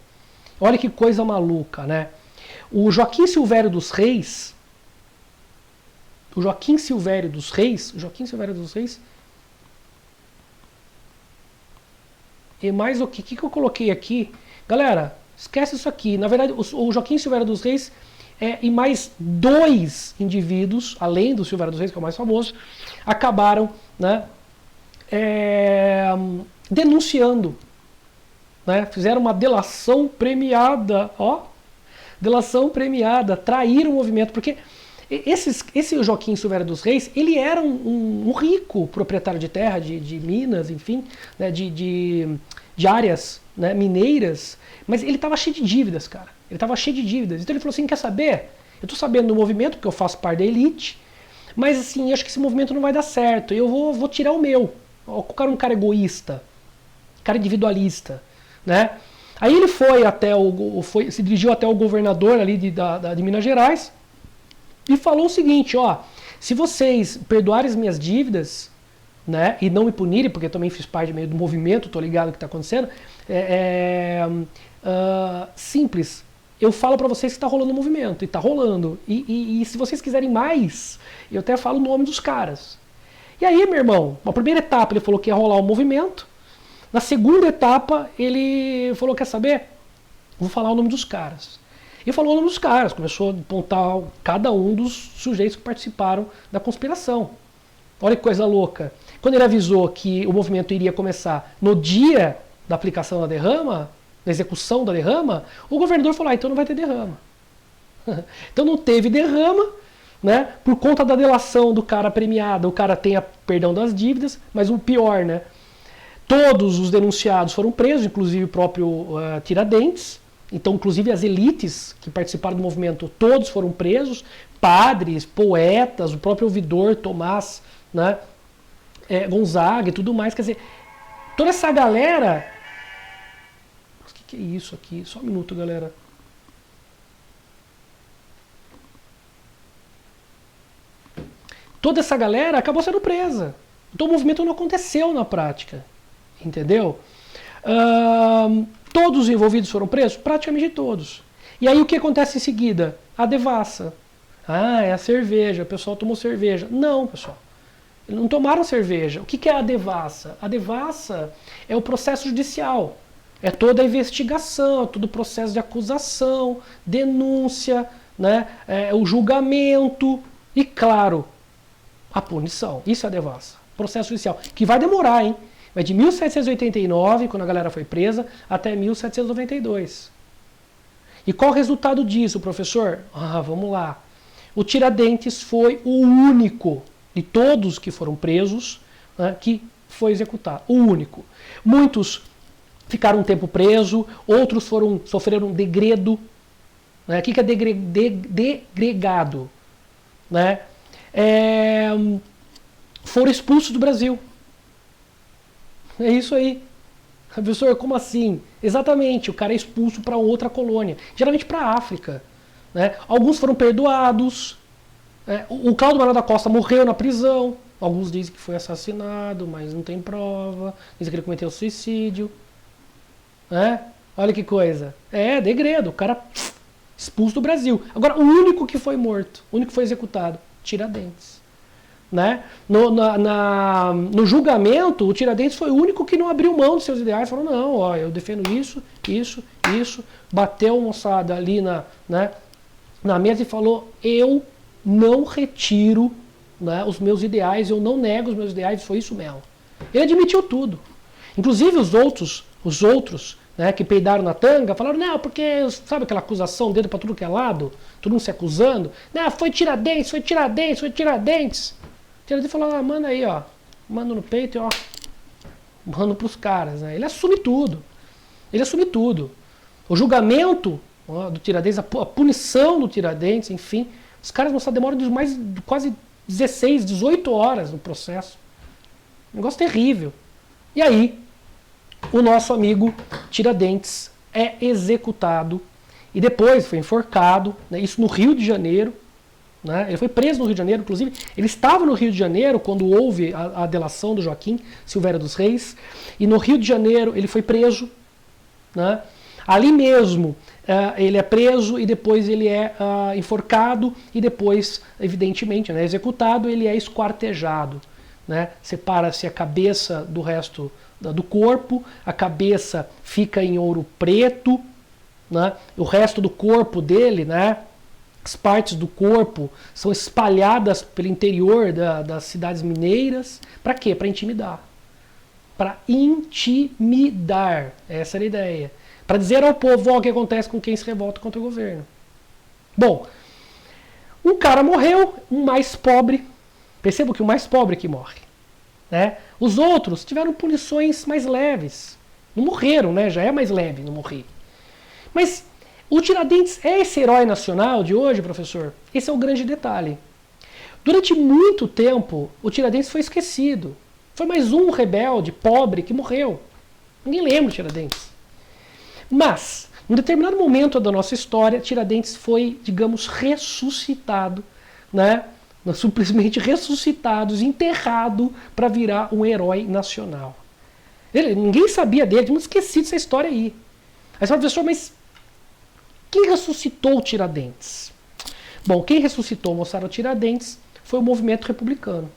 Olha que coisa maluca, né? O Joaquim Silvério dos Reis, e mais o que eu coloquei aqui? Galera, esquece isso aqui. Na verdade, o Joaquim Silvério dos Reis e mais dois indivíduos, além do Silvério dos Reis, que é o mais famoso, acabaram, né, denunciando, né, fizeram uma delação premiada, delação premiada, traíram o movimento, porque esse Joaquim Silvério dos Reis, ele era um rico proprietário de terra, de minas, enfim, né, de áreas, né, mineiras, mas ele estava cheio de dívidas, cara. Ele estava cheio de dívidas. Então ele falou assim, quer saber? Eu estou sabendo do movimento, porque eu faço parte da elite, mas assim, eu acho que esse movimento não vai dar certo, eu vou tirar o meu. O cara é um cara egoísta, cara individualista, né? Aí ele se dirigiu até o governador ali de Minas Gerais e falou o seguinte, se vocês perdoarem as minhas dívidas, né, e não me punirem, porque eu também fiz parte meio do movimento, tô ligado o que está acontecendo, simples, eu falo para vocês que está rolando o movimento, e está rolando, e se vocês quiserem mais, eu até falo o nome dos caras. E aí, meu irmão, na primeira etapa ele falou que ia rolar o movimento, na segunda etapa ele falou, quer saber? Vou falar o nome dos caras. E falou o nome dos caras, começou a apontar cada um dos sujeitos que participaram da conspiração. Olha que coisa louca. Quando ele avisou que o movimento iria começar no dia da aplicação da derrama, da execução da derrama, o governador falou, então não vai ter derrama. Então não teve derrama, né, por conta da delação do cara premiado, o cara tem a perdão das dívidas, mas o pior, né, todos os denunciados foram presos, inclusive o próprio Tiradentes. Então, inclusive as elites que participaram do movimento, todos foram presos, padres, poetas, o próprio ouvidor Tomás, né, Gonzaga e tudo mais. Quer dizer, toda essa galera... O que é isso aqui? Só um minuto, galera. Toda essa galera acabou sendo presa. Então o movimento não aconteceu na prática. Entendeu? Todos os envolvidos foram presos? Praticamente todos. E aí o que acontece em seguida? A devassa. É a cerveja, o pessoal tomou cerveja. Não, pessoal. Eles não tomaram cerveja. O que é a devassa? A devassa é o processo judicial. É toda a investigação, todo o processo de acusação, denúncia, né, o julgamento e, claro, a punição. Isso é a devassa. Processo judicial. Que vai demorar, hein? Vai de 1789, quando a galera foi presa, até 1792. E qual o resultado disso, professor? Vamos lá. O Tiradentes foi o único de todos que foram presos, né, que foi executado. O único. Muitos ficaram um tempo presos, outros sofreram degredo. Né? O que é degregado? Né? Foram expulsos do Brasil. É isso aí. Professor, como assim? Exatamente, o cara é expulso para outra colônia, geralmente para a África. Né? Alguns foram perdoados. O Cláudio Manuel da Costa morreu na prisão. Alguns dizem que foi assassinado, mas não tem prova. Dizem que ele cometeu suicídio. Olha que coisa. Degredo, o cara expulso do Brasil. Agora, o único que foi morto, o único que foi executado, Tiradentes. Né? No julgamento, o Tiradentes foi o único que não abriu mão dos seus ideais. Falou, não, eu defendo isso. Bateu a moçada ali na mesa e falou, eu não retiro, né, os meus ideais, eu não nego os meus ideais, foi isso mesmo. Ele admitiu tudo. Inclusive os outros, né, que peidaram na tanga, falaram, não, porque, sabe aquela acusação, dedo para tudo que é lado, todo mundo se acusando? Não, foi Tiradentes. Tiradentes falou, manda aí, manda no peito e manda pros caras, né? Ele assume tudo. O julgamento do Tiradentes, a punição do Tiradentes, enfim, os caras demoram quase 16, 18 horas no processo. Um negócio terrível. E aí, o nosso amigo Tiradentes é executado e depois foi enforcado, né, isso no Rio de Janeiro. Né, ele foi preso no Rio de Janeiro, inclusive ele estava no Rio de Janeiro quando houve a delação do Joaquim Silvério dos Reis, e no Rio de Janeiro ele foi preso. Né, ali mesmo ele é preso e depois ele é enforcado e depois, evidentemente, né, executado, ele é esquartejado. Né, separa-se a cabeça do resto do corpo, a cabeça fica em ouro preto, né, o resto do corpo dele, né, as partes do corpo são espalhadas pelo interior das cidades mineiras. Para quê? Para intimidar. Para intimidar. Essa era a ideia. Para dizer ao povo o que acontece com quem se revolta contra o governo. Bom, um cara morreu, um mais pobre. Perceba que o mais pobre que morre. Né? Os outros tiveram punições mais leves. Não morreram, né? Já é mais leve não morrer. Mas o Tiradentes é esse herói nacional de hoje, professor? Esse é o grande detalhe. Durante muito tempo, o Tiradentes foi esquecido. Foi mais um rebelde pobre que morreu. Ninguém lembra o Tiradentes. Mas, em um determinado momento da nossa história, Tiradentes foi, digamos, ressuscitado, né? Simplesmente ressuscitado, enterrado para virar um herói nacional. Ninguém sabia dele, tinha esquecido essa história aí. Aí você fala, professor, mas quem ressuscitou o Tiradentes? Bom, quem ressuscitou, moçada, o Tiradentes foi o movimento republicano.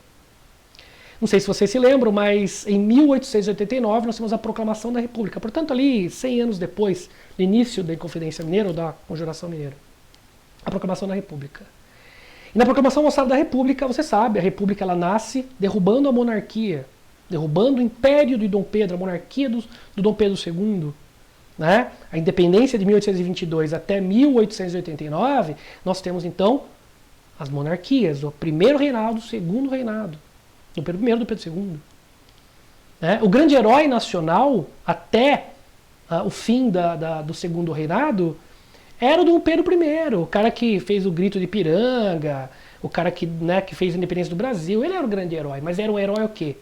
Não sei se vocês se lembram, mas em 1889 nós temos a proclamação da República. Portanto, ali 100 anos depois, no início da Inconfidência Mineira ou da Conjuração Mineira, a proclamação da República. E na proclamação, moçada, da República, você sabe, a República ela nasce derrubando a monarquia, derrubando o império de Dom Pedro, a monarquia do Dom Pedro II. Né? A independência de 1822 até 1889, nós temos então as monarquias, o primeiro reinado, o segundo reinado, do Pedro I e do Pedro II. Né? O grande herói nacional, até o fim do segundo reinado, era o Dom Pedro I, o cara que fez o grito de Ipiranga, o cara que, né, que fez a independência do Brasil. Ele era o grande herói, mas era um herói o quê?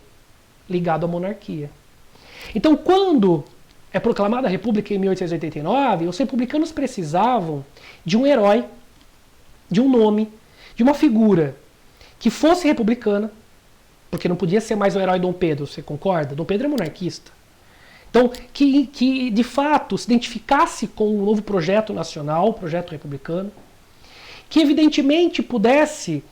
Ligado à monarquia. Então, quando é proclamada a República em 1889, os republicanos precisavam de um herói, de um nome, de uma figura que fosse republicana, porque não podia ser mais o herói Dom Pedro, você concorda? Dom Pedro é monarquista. Então, que de fato se identificasse com o novo projeto nacional, projeto republicano, que evidentemente pudesse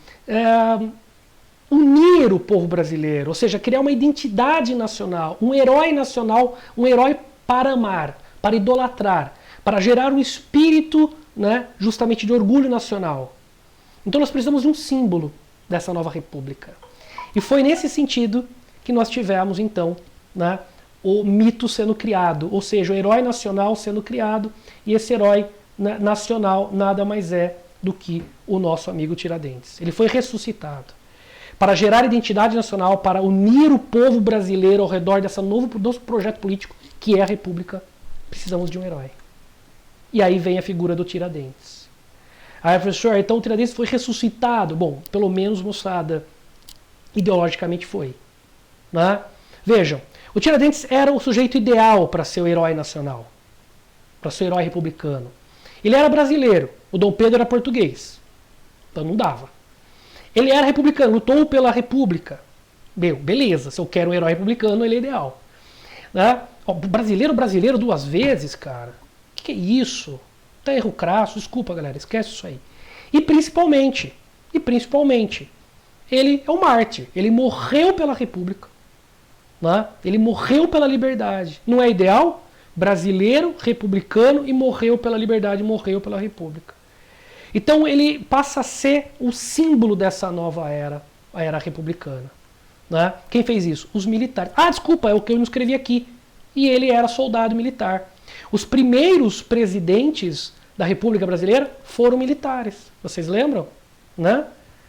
unir o povo brasileiro, ou seja, criar uma identidade nacional, um herói nacional, um herói para amar, para idolatrar, para gerar um espírito, né, justamente de orgulho nacional. Então nós precisamos de um símbolo dessa nova república. E foi nesse sentido que nós tivemos, então, né, o mito sendo criado, ou seja, o herói nacional sendo criado, e esse herói nacional nada mais é do que o nosso amigo Tiradentes. Ele foi ressuscitado para gerar identidade nacional, para unir o povo brasileiro ao redor desse novo projeto político que é a República. Precisamos de um herói. E aí vem a figura do Tiradentes. Aí, professor, então o Tiradentes foi ressuscitado. Bom, pelo menos, moçada, ideologicamente foi. Né? Vejam, o Tiradentes era o sujeito ideal para ser o herói nacional, para ser o herói republicano. Ele era brasileiro, o Dom Pedro era português, então não dava. Ele era republicano, lutou pela república. Beleza, se eu quero um herói republicano, ele é ideal. Né? Brasileiro duas vezes, cara. Que é isso? Tá erro crasso, desculpa galera, esquece isso aí. E principalmente, ele é um mártir, ele morreu pela república. Né? Ele morreu pela liberdade. Não é ideal? Brasileiro, republicano e morreu pela liberdade, morreu pela república. Então ele passa a ser o símbolo dessa nova era, a era republicana. Né? Quem fez isso? Os militares. Ah, desculpa, é o que eu não escrevi aqui. E ele era soldado militar. Os primeiros presidentes da República Brasileira foram militares. Vocês lembram? Né?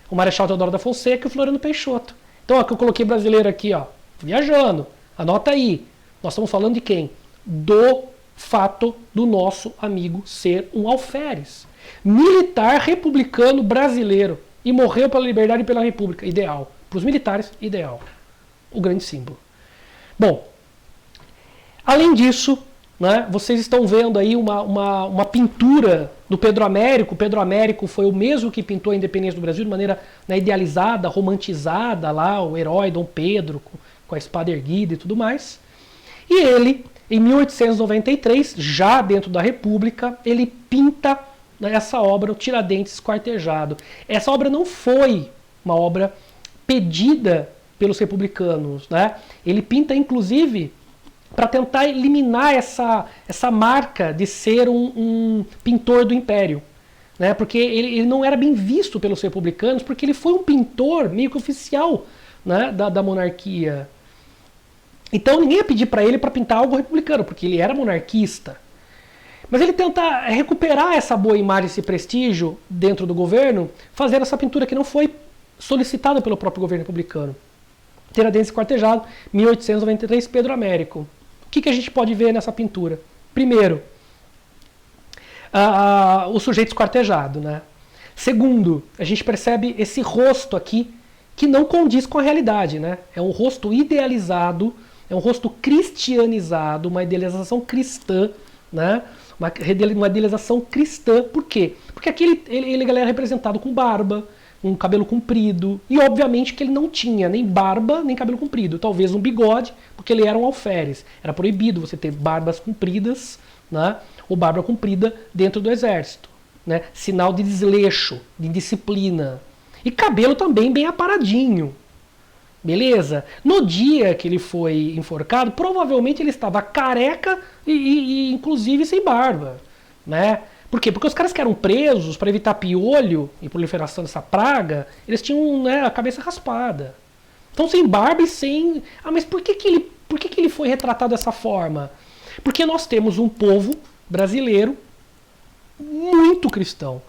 O Marechal Deodoro da Fonseca e o Floriano Peixoto. Então, ó, que eu coloquei brasileiro aqui, ó, viajando. Anota aí. Nós estamos falando de quem? Do fato do nosso amigo ser um alferes. Militar republicano brasileiro. E morreu pela liberdade e pela república. Ideal. Para os militares, ideal. O grande símbolo. Bom, Além disso, né, vocês estão vendo aí uma pintura do Pedro Américo. O Pedro Américo foi o mesmo que pintou a independência do Brasil de maneira, né, idealizada, romantizada, lá, o herói Dom Pedro com a espada erguida e tudo mais. E ele, em 1893, já dentro da República, ele pinta, né, essa obra, o Tiradentes Esquartejado. Essa obra não foi uma obra pedida pelos republicanos, né? Ele pinta, inclusive, para tentar eliminar essa marca de ser um pintor do Império, né? Porque ele não era bem visto pelos republicanos, porque ele foi um pintor meio que oficial, né, da monarquia. Então ninguém ia pedir para ele para pintar algo republicano, porque ele era monarquista. Mas ele tenta recuperar essa boa imagem, esse prestígio dentro do governo, fazendo essa pintura que não foi solicitada pelo próprio governo republicano. Tiradentes Esquartejado, 1893, Pedro Américo. O que a gente pode ver nessa pintura? Primeiro, o sujeito esquartejado, né? Segundo, a gente percebe esse rosto aqui que não condiz com a realidade, né? É um rosto idealizado, é um rosto cristianizado, uma idealização cristã, né? Uma idealização cristã. Por quê? Porque aqui ele é representado com barba, um cabelo comprido, e obviamente que ele não tinha nem barba nem cabelo comprido, talvez um bigode, porque ele era um alferes. Era proibido você ter barbas compridas, né, ou barba comprida dentro do exército, né, sinal de desleixo, de indisciplina. E cabelo também bem aparadinho, beleza? No dia que ele foi enforcado, provavelmente ele estava careca e inclusive sem barba, né? Por quê? Porque os caras que eram presos para evitar piolho e proliferação dessa praga, eles tinham, né, a cabeça raspada. Então sem barba e sem... Ah, mas por que ele foi retratado dessa forma? Porque nós temos um povo brasileiro muito cristão,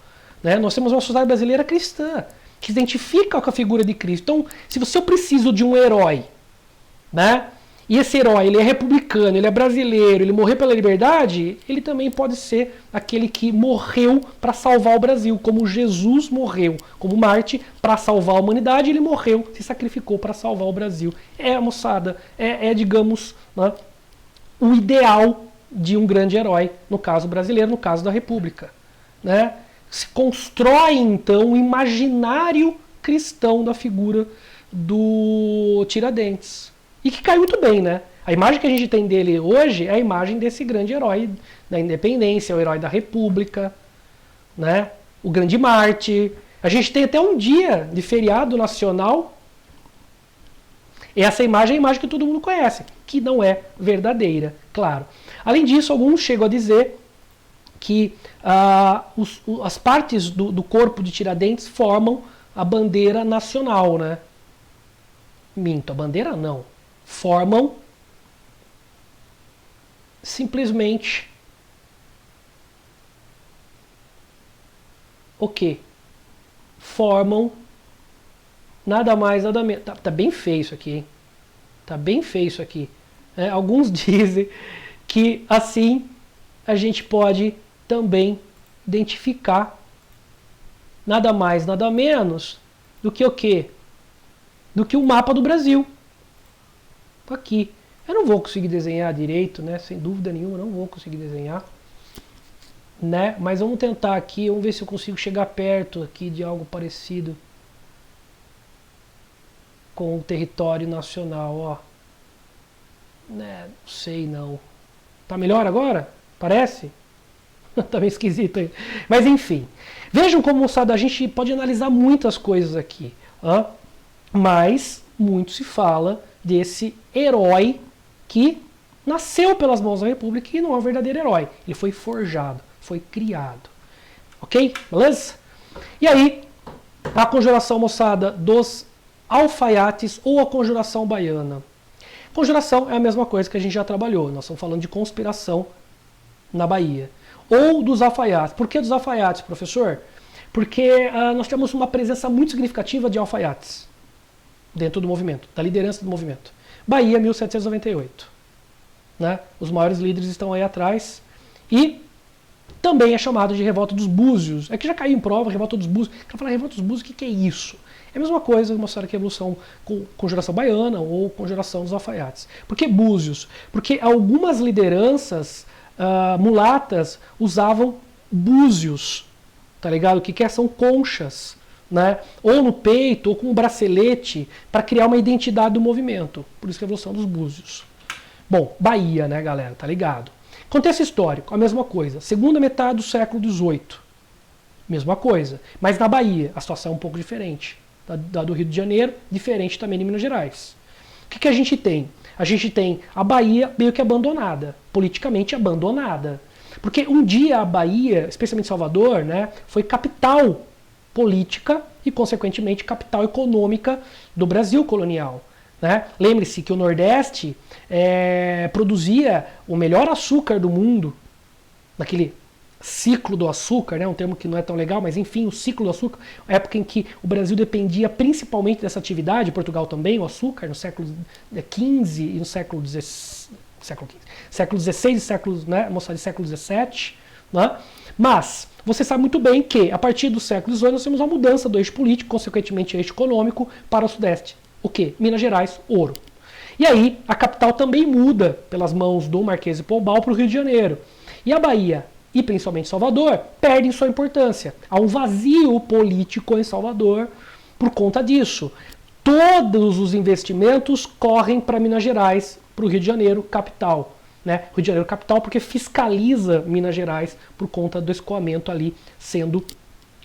né? Nós temos uma sociedade brasileira cristã, que se identifica com a figura de Cristo. Então, se eu preciso de um herói, né? E esse herói, ele é republicano, ele é brasileiro, ele morreu pela liberdade, ele também pode ser aquele que morreu para salvar o Brasil, como Jesus morreu como Marte para salvar a humanidade, ele morreu, se sacrificou para salvar o Brasil. Moçada, digamos, né, o ideal de um grande herói, no caso brasileiro, no caso da República, né? Se constrói, então, um imaginário cristão da figura do Tiradentes. E que caiu muito bem, né? A imagem que a gente tem dele hoje é a imagem desse grande herói da independência, o herói da República, né? O grande Marte. A gente tem até um dia de feriado nacional. E essa imagem é a imagem que todo mundo conhece, que não é verdadeira, claro. Além disso, alguns chegam a dizer que as partes do corpo de Tiradentes formam a bandeira nacional, né? Minto, a bandeira não. Formam simplesmente o quê? Formam nada mais, nada menos. Tá bem feio isso aqui, hein? Tá bem feio isso aqui. Alguns dizem que assim a gente pode também identificar nada mais, nada menos do que o quê? Do que o mapa do Brasil. Aqui. Eu não vou conseguir desenhar direito, né? Sem dúvida nenhuma, não vou conseguir desenhar, né? Mas vamos tentar aqui, vamos ver se eu consigo chegar perto aqui de algo parecido com o território nacional, ó. Né? Não sei não. Tá melhor agora? Parece? Tá meio esquisito aí. Mas enfim. Vejam como, moçada, a gente pode analisar muitas coisas aqui. Mas muito se fala desse herói que nasceu pelas mãos da República e não é um verdadeiro herói. Ele foi forjado, foi criado. Ok? Beleza? E aí, a conjuração, moçada, dos alfaiates ou a conjuração baiana. Conjuração é a mesma coisa que a gente já trabalhou. Nós estamos falando de conspiração na Bahia. Ou dos alfaiates. Por que dos alfaiates, professor? Porque nós temos uma presença muito significativa de alfaiates dentro do movimento, da liderança do movimento. Bahia, 1798. Né? Os maiores líderes estão aí atrás. E também é chamado de Revolta dos Búzios. É que já caiu em prova, Revolta dos Búzios. Quero falar, Revolta dos Búzios, o que é isso? É a mesma coisa mostrar aqui a evolução com geração baiana ou com geração dos alfaiates. Por que búzios? Porque algumas lideranças mulatas usavam búzios, tá ligado? O que é? São conchas, né? Ou no peito, ou com um bracelete, para criar uma identidade do movimento. Por isso que é a evolução dos búzios. Bom, Bahia, né, galera? Tá ligado? Contexto histórico, a mesma coisa. Segunda metade do século XVIII, mesma coisa. Mas na Bahia, a situação é um pouco diferente. Da do Rio de Janeiro, diferente também de Minas Gerais. O que a gente tem? A gente tem a Bahia meio que abandonada, politicamente abandonada. Porque um dia a Bahia, especialmente Salvador, né, foi capital política e, consequentemente, capital econômica do Brasil colonial. Né? Lembre-se que o Nordeste produzia o melhor açúcar do mundo, naquele ciclo do açúcar, né? Um termo que não é tão legal, mas enfim, o ciclo do açúcar, a época em que o Brasil dependia principalmente dessa atividade, Portugal também, o açúcar, no século XV e no século XVI, e século, né, moçada, século XVII. Né? Mas você sabe muito bem que, a partir do século XVIII, nós temos uma mudança do eixo político, consequentemente eixo econômico, para o Sudeste. O quê? Minas Gerais, ouro. E aí, a capital também muda pelas mãos do Marquês de Pombal para o Rio de Janeiro. E a Bahia, e principalmente Salvador, perdem sua importância. Há um vazio político em Salvador por conta disso. Todos os investimentos correm para Minas Gerais, para o Rio de Janeiro, capital. Né? Rio de Janeiro, capital, porque fiscaliza Minas Gerais por conta do escoamento ali sendo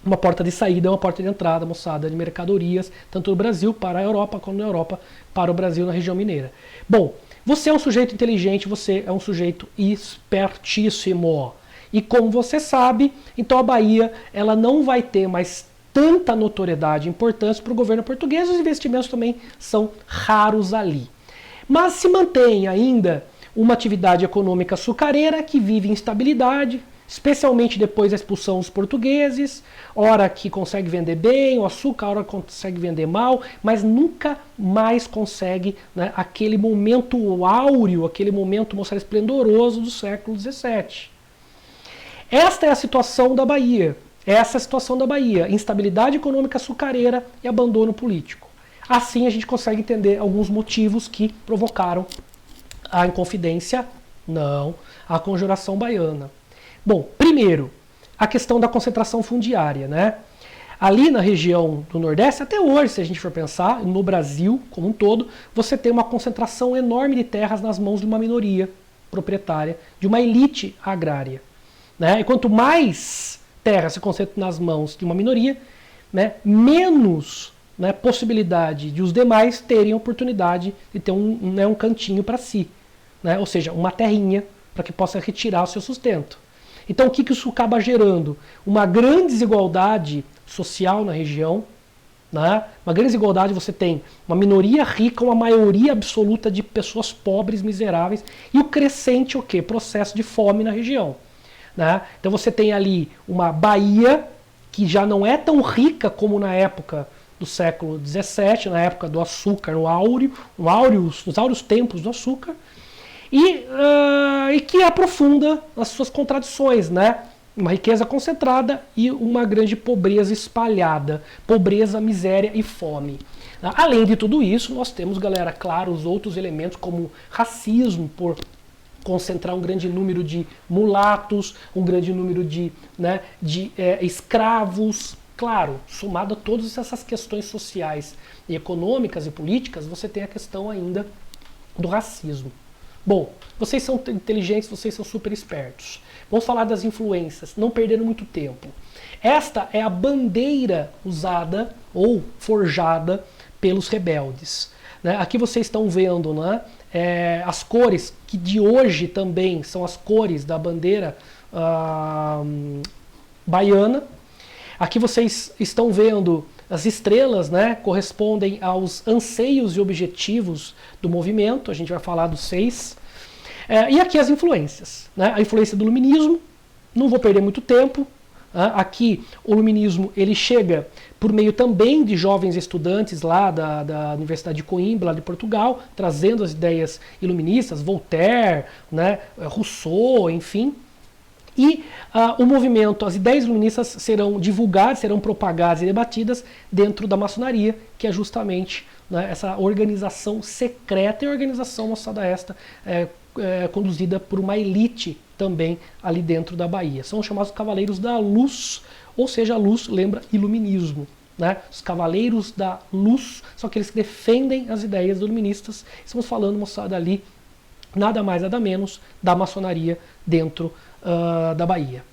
uma porta de saída, uma porta de entrada, moçada, de mercadorias, tanto do Brasil para a Europa, como da Europa para o Brasil na região mineira. Bom, você é um sujeito inteligente, você é um sujeito espertíssimo. E como você sabe, então a Bahia ela não vai ter mais tanta notoriedade e importância para o governo português, os investimentos também são raros ali. Mas se mantém ainda uma atividade econômica açucareira que vive instabilidade, especialmente depois da expulsão dos portugueses, hora que consegue vender bem o açúcar, hora consegue vender mal, mas nunca mais consegue, né, aquele momento áureo, aquele momento, mostrar esplendoroso do século XVII. Esta é a situação da Bahia. Essa é a situação da Bahia. Instabilidade econômica açucareira e abandono político. Assim a gente consegue entender alguns motivos que provocaram a Inconfidência, não, a Conjuração Baiana. Bom, primeiro, a questão da concentração fundiária, né? Ali na região do Nordeste, até hoje, se a gente for pensar, no Brasil como um todo, você tem uma concentração enorme de terras nas mãos de uma minoria proprietária, de uma elite agrária. Né? E quanto mais terra se concentra nas mãos de uma minoria, né, menos, né, possibilidade de os demais terem a oportunidade de ter um cantinho para si. Né? Ou seja, uma terrinha para que possa retirar o seu sustento. Então o que isso acaba gerando? Uma grande desigualdade social na região. Né? Uma grande desigualdade, você tem uma minoria rica, uma maioria absoluta de pessoas pobres, miseráveis, e o crescente o quê? Processo de fome na região. Né? Então você tem ali uma Bahia que já não é tão rica como na época do século XVII, na época do açúcar, nos áureos tempos do açúcar, e que aprofunda as suas contradições, né? Uma riqueza concentrada e uma grande pobreza espalhada, pobreza, miséria e fome. Além de tudo isso, nós temos, galera, claro, os outros elementos como racismo, por concentrar um grande número de mulatos, um grande número de escravos. Claro, somado a todas essas questões sociais e econômicas e políticas, você tem a questão ainda do racismo. Bom, vocês são inteligentes, vocês são super espertos. Vamos falar das influências, não perdendo muito tempo. Esta é a bandeira usada ou forjada pelos rebeldes. Né? Aqui vocês estão vendo, né, as cores que de hoje também são as cores da bandeira baiana. Aqui vocês estão vendo as estrelas, né, correspondem aos anseios e objetivos do movimento, a gente vai falar dos 6. E aqui as influências. Né? A influência do Iluminismo, não vou perder muito tempo. Aqui o Iluminismo ele chega por meio também de jovens estudantes lá da Universidade de Coimbra, lá de Portugal, trazendo as ideias iluministas, Voltaire, né, Rousseau, enfim. E o movimento, as ideias iluministas serão divulgadas, serão propagadas e debatidas dentro da maçonaria, que é justamente, né, essa organização secreta e organização, moçada, esta conduzida por uma elite também ali dentro da Bahia. São chamados Cavaleiros da Luz, ou seja, a luz lembra iluminismo. Né? Os Cavaleiros da Luz são aqueles que defendem as ideias iluministas. Estamos falando, moçada, ali nada mais nada menos da maçonaria dentro da Bahia.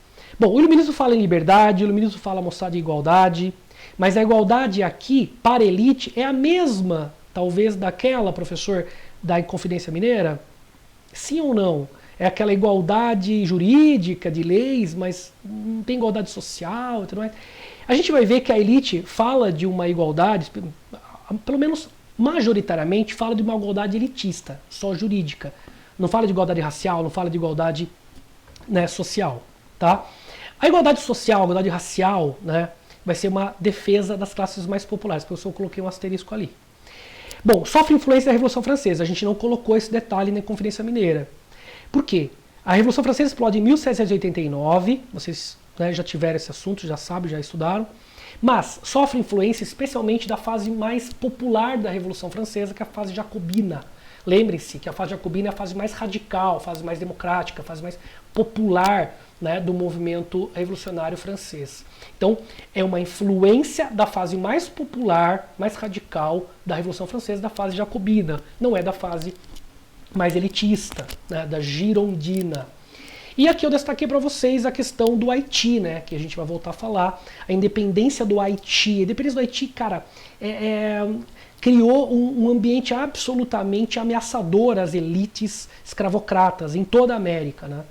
Bom, o iluminismo fala em liberdade, o iluminismo fala, moçada, de igualdade, mas a igualdade aqui, para a elite, é a mesma, talvez, daquela, professor, da Inconfidência Mineira? Sim ou não? É aquela igualdade jurídica, de leis, mas não tem igualdade social e tudo mais. A gente vai ver que a elite fala de uma igualdade, pelo menos majoritariamente, fala de uma igualdade elitista, só jurídica. Não fala de igualdade racial, não fala de igualdade, né, social. Tá? A igualdade social, a igualdade racial, né, vai ser uma defesa das classes mais populares, por isso eu coloquei um asterisco ali. Bom, sofre influência da Revolução Francesa, a gente não colocou esse detalhe na Conferência Mineira. Por quê? A Revolução Francesa explode em 1789, vocês, né, já tiveram esse assunto, já sabem, já estudaram, mas sofre influência especialmente da fase mais popular da Revolução Francesa, que é a fase jacobina. Lembrem-se que a fase jacobina é a fase mais radical, a fase mais democrática, a fase mais popular, né, do movimento revolucionário francês. Então, é uma influência da fase mais popular, mais radical da Revolução Francesa, da fase jacobina, não é da fase mais elitista, né, da girondina. E aqui eu destaquei para vocês a questão do Haiti, né, que a gente vai voltar a falar, a independência do Haiti. A independência do Haiti, cara, criou um ambiente absolutamente ameaçador às elites escravocratas em toda a América, né?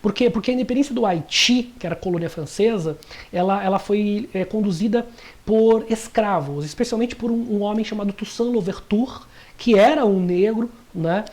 Por quê? Porque a independência do Haiti, que era colônia francesa, ela foi conduzida por escravos, especialmente por um homem chamado Toussaint Louverture, que era um negro, né,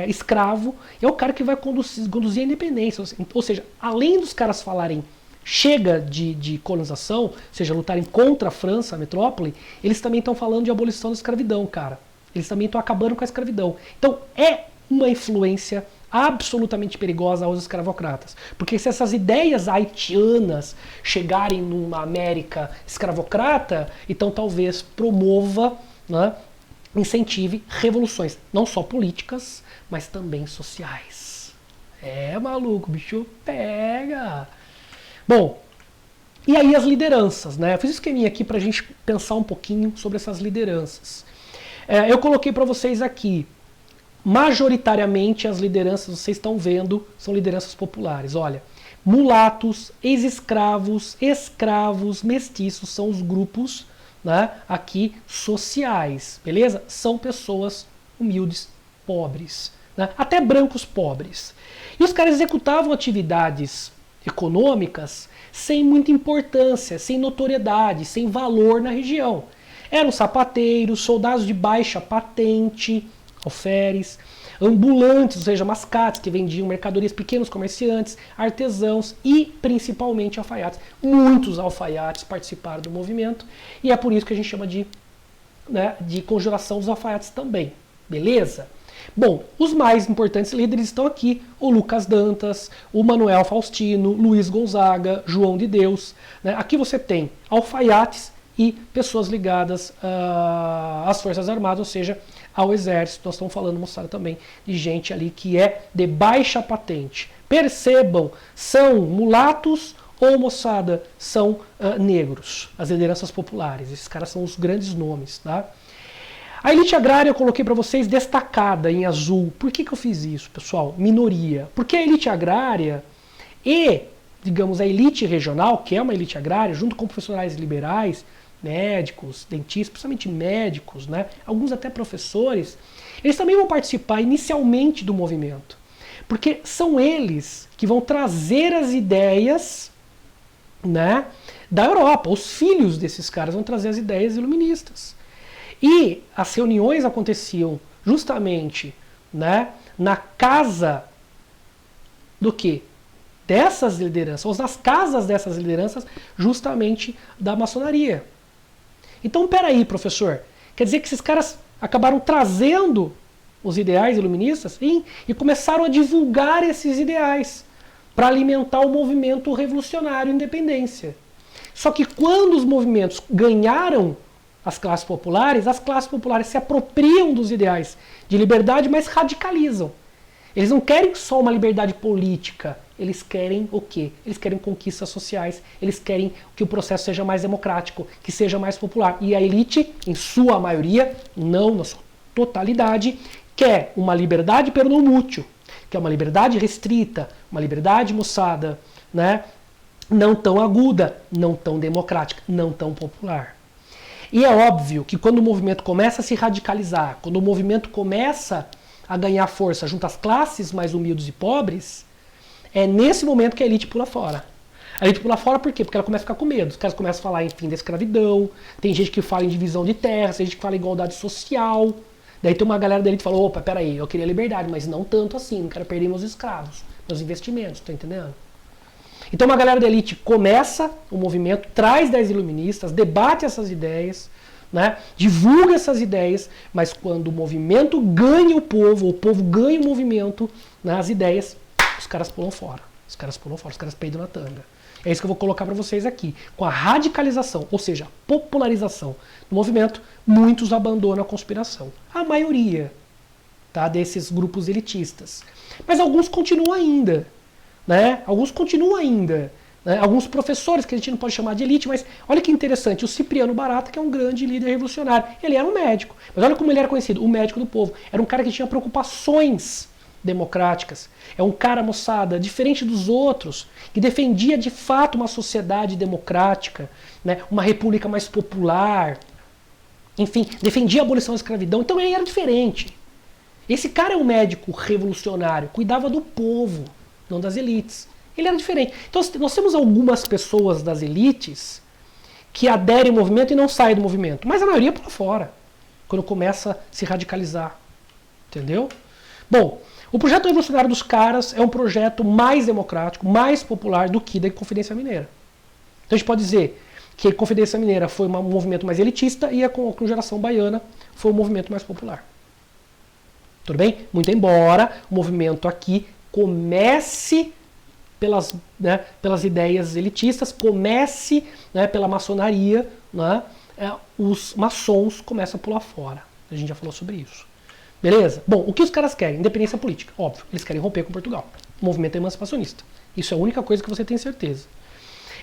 escravo, é o cara que vai conduzir a independência. Ou seja, além dos caras falarem chega de colonização, ou seja, lutarem contra a França, a metrópole, eles também estão falando de abolição da escravidão, cara. Eles também estão acabando com a escravidão. Então é uma influência absolutamente perigosa aos escravocratas. Porque se essas ideias haitianas chegarem numa América escravocrata, então talvez promova, né, incentive revoluções, não só políticas, mas também sociais. É, maluco, o bicho pega. Bom, e aí as lideranças, né? Eu fiz um esqueminha aqui pra gente pensar um pouquinho sobre essas lideranças. Eu coloquei para vocês aqui, majoritariamente as lideranças, vocês estão vendo, são lideranças populares. Olha, mulatos, ex-escravos, escravos, mestiços são os grupos, né, aqui sociais, beleza? São pessoas humildes, pobres, né? Até brancos pobres. E os caras executavam atividades econômicas sem muita importância, sem notoriedade, sem valor na região. Eram sapateiros, soldados de baixa patente, alferes, ambulantes, ou seja, mascates que vendiam mercadorias, pequenos comerciantes, artesãos e principalmente alfaiates. Muitos alfaiates participaram do movimento e é por isso que a gente chama de, né, de conjuração dos alfaiates também, beleza? Bom, os mais importantes líderes estão aqui, o Lucas Dantas, o Manuel Faustino, Luiz Gonzaga, João de Deus, né? Aqui você tem alfaiates e pessoas ligadas às Forças Armadas, ou seja, ao Exército. Nós estamos falando, moçada, também de gente ali que é de baixa patente. Percebam, são mulatos ou, moçada, são negros, as lideranças populares. Esses caras são os grandes nomes, tá? A elite agrária eu coloquei para vocês destacada em azul. Por que eu fiz isso, pessoal? Minoria. Porque a elite agrária e, digamos, a elite regional, que é uma elite agrária, junto com profissionais liberais, médicos, dentistas, principalmente médicos, né? Alguns até professores, eles também vão participar inicialmente do movimento. Porque são eles que vão trazer as ideias, né, da Europa. Os filhos desses caras vão trazer as ideias iluministas. E as reuniões aconteciam justamente, né, na casa do quê? Dessas lideranças, ou nas casas dessas lideranças, justamente da maçonaria. Então, peraí, professor, quer dizer que esses caras acabaram trazendo os ideais iluministas e começaram a divulgar esses ideais, para alimentar o movimento revolucionário independência. Só que quando os movimentos ganharam as classes populares se apropriam dos ideais de liberdade, mas radicalizam. Eles não querem só uma liberdade política, eles querem o quê? Eles querem conquistas sociais, eles querem que o processo seja mais democrático, que seja mais popular. E a elite, em sua maioria, não na sua totalidade, quer uma liberdade pero não mútil, quer uma liberdade restrita, uma liberdade, moçada, né? Não tão aguda, não tão democrática, não tão popular. E é óbvio que quando o movimento começa a se radicalizar, quando o movimento começa a ganhar força junto às classes mais humildes e pobres, é nesse momento que a elite pula fora. A elite pula fora por quê? Porque ela começa a ficar com medo. Os caras começam a falar em fim da escravidão, tem gente que fala em divisão de terras, tem gente que fala em igualdade social. Daí tem uma galera da elite que fala, opa, peraí, eu queria liberdade, mas não tanto assim, não quero perder meus escravos, meus investimentos, tá entendendo? Então uma galera da elite começa o movimento, traz ideias iluministas, debate essas ideias, né, divulga essas ideias, mas quando o movimento ganha o povo ganha o movimento, né, as ideias, os caras pulam fora. Os caras peidam na tanga. É isso que eu vou colocar para vocês aqui. Com a radicalização, ou seja, a popularização do movimento, muitos abandonam a conspiração. A maioria, tá, desses grupos elitistas. Mas alguns continuam ainda. Né? Alguns continuam ainda. Né? Alguns professores, que a gente não pode chamar de elite, mas olha que interessante, o Cipriano Barata, que é um grande líder revolucionário, ele era um médico. Mas olha como ele era conhecido, o médico do povo. Era um cara que tinha preocupações democráticas. É um cara, moçada, diferente dos outros, que defendia de fato uma sociedade democrática, né? Uma república mais popular. Enfim, defendia a abolição da escravidão. Então ele era diferente. Esse cara é um médico revolucionário, cuidava do povo, não das elites. Ele era diferente. Então nós temos algumas pessoas das elites que aderem ao movimento e não saem do movimento. Mas a maioria pula fora, quando começa a se radicalizar. Entendeu? Bom, o projeto revolucionário dos caras é um projeto mais democrático, mais popular do que da Inconfidência Mineira. Então a gente pode dizer que a Inconfidência Mineira foi um movimento mais elitista e a Conjuração Baiana foi um movimento mais popular. Tudo bem? Muito embora o movimento aqui comece pelas ideias elitistas, comece, né, pela maçonaria, né, os maçons começam a pular fora. A gente já falou sobre isso. Beleza? Bom, o que os caras querem? Independência política. Óbvio, eles querem romper com Portugal. O movimento emancipacionista. Isso é a única coisa que você tem certeza.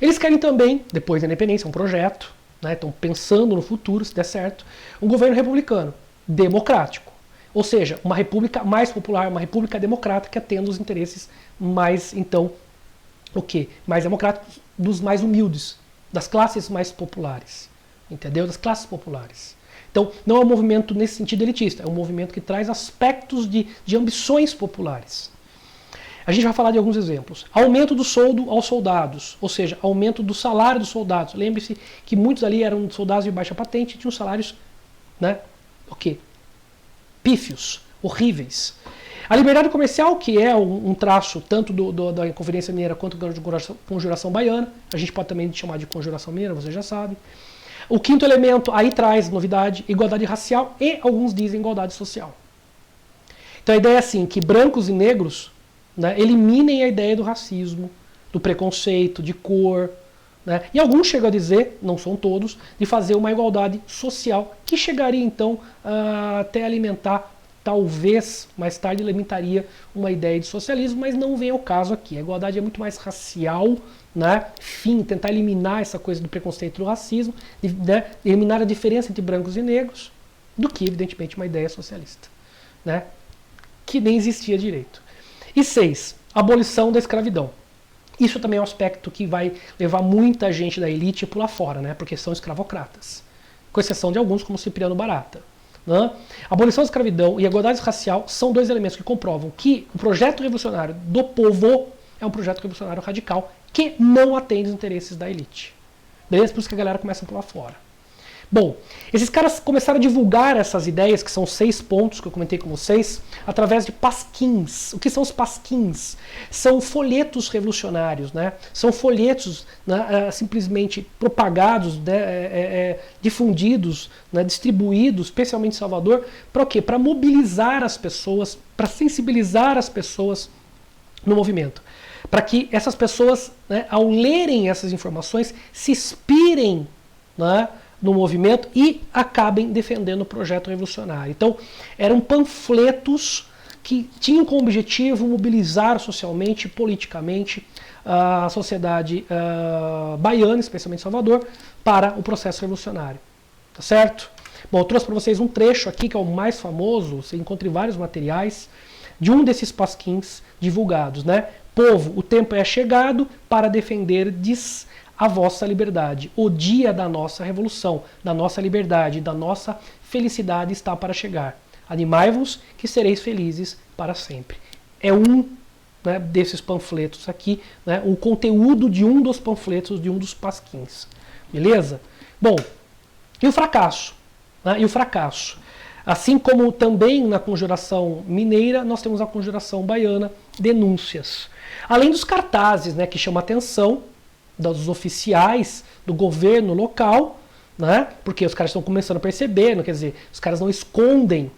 Eles querem também, depois da independência, um projeto, né, estão pensando no futuro, se der certo, um governo republicano, democrático. Ou seja, uma república mais popular, uma república democrática, tendo os interesses mais, então, o quê? Mais democráticos dos mais humildes, das classes mais populares. Entendeu? Das classes populares. Então, não é um movimento nesse sentido elitista, é um movimento que traz aspectos de ambições populares. A gente vai falar de alguns exemplos. Aumento do soldo aos soldados, ou seja, aumento do salário dos soldados. Lembre-se que muitos ali eram soldados de baixa patente e tinham salários, né, pífios, horríveis. A liberdade comercial, que é um traço tanto da Inconfidência Mineira quanto da Conjuração Baiana, a gente pode também chamar de Conjuração Mineira, você já sabe. O quinto elemento aí traz novidade, igualdade racial e alguns dizem igualdade social. Então a ideia é assim, que brancos e negros, né, eliminem a ideia do racismo, do preconceito, de cor, né, e alguns chegam a dizer, não são todos, de fazer uma igualdade social que chegaria então até alimentar, talvez mais tarde alimentaria uma ideia de socialismo, mas não vem ao caso aqui. A igualdade é muito mais racial, né? Enfim, tentar eliminar essa coisa do preconceito e do racismo, né? Eliminar a diferença entre brancos e negros, do que, evidentemente, uma ideia socialista, né? Que nem existia direito. E 6, abolição da escravidão. Isso também é um aspecto que vai levar muita gente da elite a pular fora, né? Porque são escravocratas, com exceção de alguns como Cipriano Barata. Né? A abolição da escravidão e a igualdade racial são dois elementos que comprovam que o projeto revolucionário do povo é um projeto revolucionário radical que não atende os interesses da elite. Beleza? Por isso que a galera começa a pular fora. Bom, esses caras começaram a divulgar essas ideias, que são 6 pontos que eu comentei com vocês, através de pasquins. O que são os pasquins? São folhetos revolucionários, né? São folhetos, né, simplesmente propagados, né, difundidos, né, distribuídos, especialmente em Salvador, para o quê? Para mobilizar as pessoas, para sensibilizar as pessoas no movimento. para que essas pessoas, né, ao lerem essas informações, se inspirem, né, no movimento e acabem defendendo o projeto revolucionário. Então, eram panfletos que tinham como objetivo mobilizar socialmente, politicamente, a sociedade baiana, especialmente Salvador, para o processo revolucionário. Tá certo? Bom, eu trouxe para vocês um trecho aqui, que é o mais famoso, você encontra em vários materiais, de um desses pasquins divulgados, né? Povo, o tempo é chegado para defenderdes a vossa liberdade. O dia da nossa revolução, da nossa liberdade, da nossa felicidade está para chegar. Animai-vos que sereis felizes para sempre. É um, né, desses panfletos aqui, né, o conteúdo de um dos panfletos de um dos pasquins. Beleza? Bom, e o fracasso? Né, e o fracasso? Assim como também na conjuração mineira, nós temos a conjuração baiana, denúncias. Além dos cartazes, né, que chamam a atenção dos oficiais do governo local, né, porque os caras estão começando a perceber, quer dizer, os caras não escondem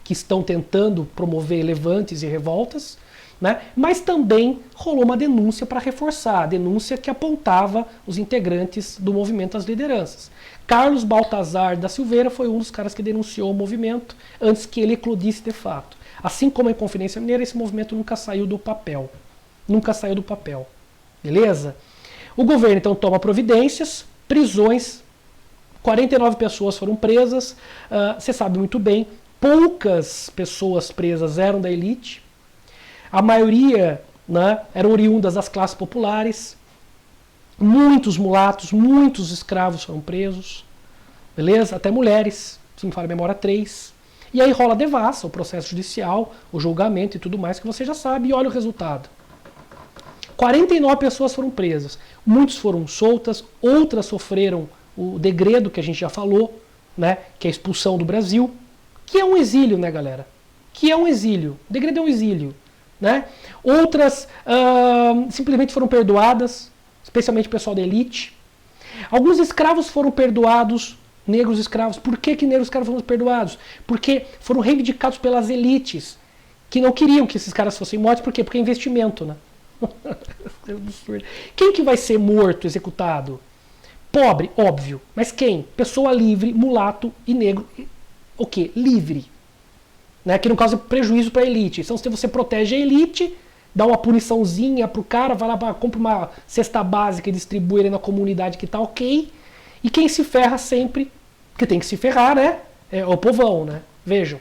que estão tentando promover levantes e revoltas, né, mas também rolou uma denúncia para reforçar, a denúncia que apontava os integrantes do movimento às lideranças. Carlos Baltazar da Silveira foi um dos caras que denunciou o movimento antes que ele eclodisse de fato. Assim como a Inconfidência Mineira, esse movimento nunca saiu do papel. Nunca saiu do papel. Beleza? O governo então toma providências, prisões, 49 pessoas foram presas, você sabe muito bem, poucas pessoas presas eram da elite, a maioria, né, eram oriundas das classes populares, muitos mulatos, muitos escravos foram presos, beleza? Até mulheres, se me falha a memória, 3. E aí rola a devassa, o processo judicial, o julgamento e tudo mais que você já sabe, e olha o resultado. 49 pessoas foram presas, muitos foram soltas, outras sofreram o degredo que a gente já falou, né, que é a expulsão do Brasil, que é um exílio, né, galera? Que é um exílio, o degredo é um exílio, né? Outras simplesmente foram perdoadas, especialmente o pessoal da elite. Alguns escravos foram perdoados, negros escravos. Por que negros escravos foram perdoados? Porque foram reivindicados pelas elites, que não queriam que esses caras fossem mortos. Por quê? Porque é investimento, né? Quem que vai ser morto, executado? Pobre, óbvio. Mas quem? Pessoa livre, mulato e negro. O quê? Livre. Né? Que não causa prejuízo para a elite. Então se você protege a elite, dá uma puniçãozinha pro cara, vai lá, compra uma cesta básica e distribui ele na comunidade que tá ok. E quem se ferra sempre, que tem que se ferrar, né? É o povão, né? Vejam.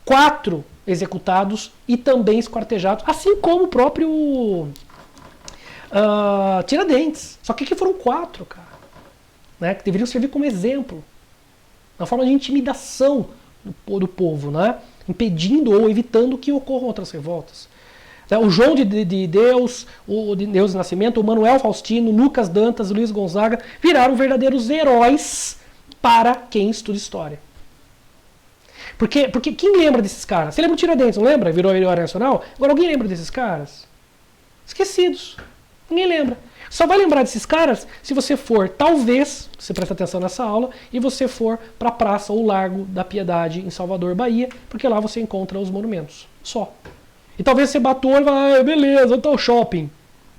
4 executados e também esquartejados, assim como o próprio Tiradentes. Só que foram 4, cara. Né? Que deveriam servir como exemplo. Uma forma de intimidação do povo, né? Impedindo ou evitando que ocorram outras revoltas. O João de Deus, o de Deus de Nascimento, o Manuel Faustino, Lucas Dantas, Luiz Gonzaga viraram verdadeiros heróis para quem estuda história. Porque quem lembra desses caras? Você lembra do Tiradentes, não lembra? Virou herói nacional? Agora alguém lembra desses caras? Esquecidos. Ninguém lembra. Só vai lembrar desses caras se você for, talvez, você presta atenção nessa aula, e você for para a Praça ou Largo da Piedade em Salvador, Bahia, porque lá você encontra os monumentos. Só. E talvez você bata o olho e fala, beleza, onde está o shopping?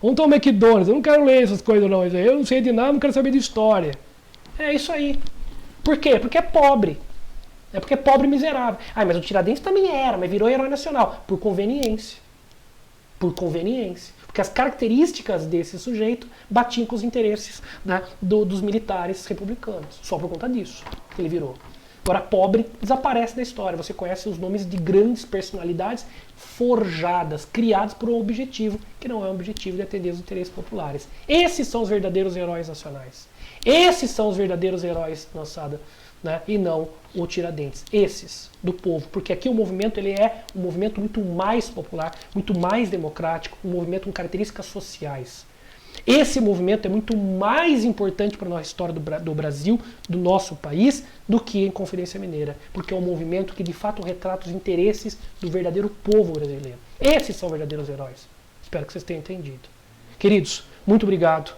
Onde está o McDonald's? Eu não quero ler essas coisas não, eu não sei de nada, não quero saber de história. É isso aí. Por quê? Porque é pobre. É porque é pobre e miserável. Ah, mas o Tiradentes também era, mas virou herói nacional. Por conveniência. Por conveniência. Porque as características desse sujeito batiam com os interesses, né, dos militares republicanos. Só por conta disso que ele virou. Agora, pobre desaparece da história. Você conhece os nomes de grandes personalidades forjadas, criadas por um objetivo, que não é um objetivo de atender os interesses populares. Esses são os verdadeiros heróis nacionais. Esses são os verdadeiros heróis, moçada, né? E não o Tiradentes. Esses, do povo. Porque aqui o movimento ele é um movimento muito mais popular, muito mais democrático, um movimento com características sociais. Esse movimento é muito mais importante para a nossa história do Brasil, do nosso país, do que a Inconfidência Mineira. Porque é um movimento que de fato retrata os interesses do verdadeiro povo brasileiro. Esses são verdadeiros heróis. Espero que vocês tenham entendido. Queridos, muito obrigado.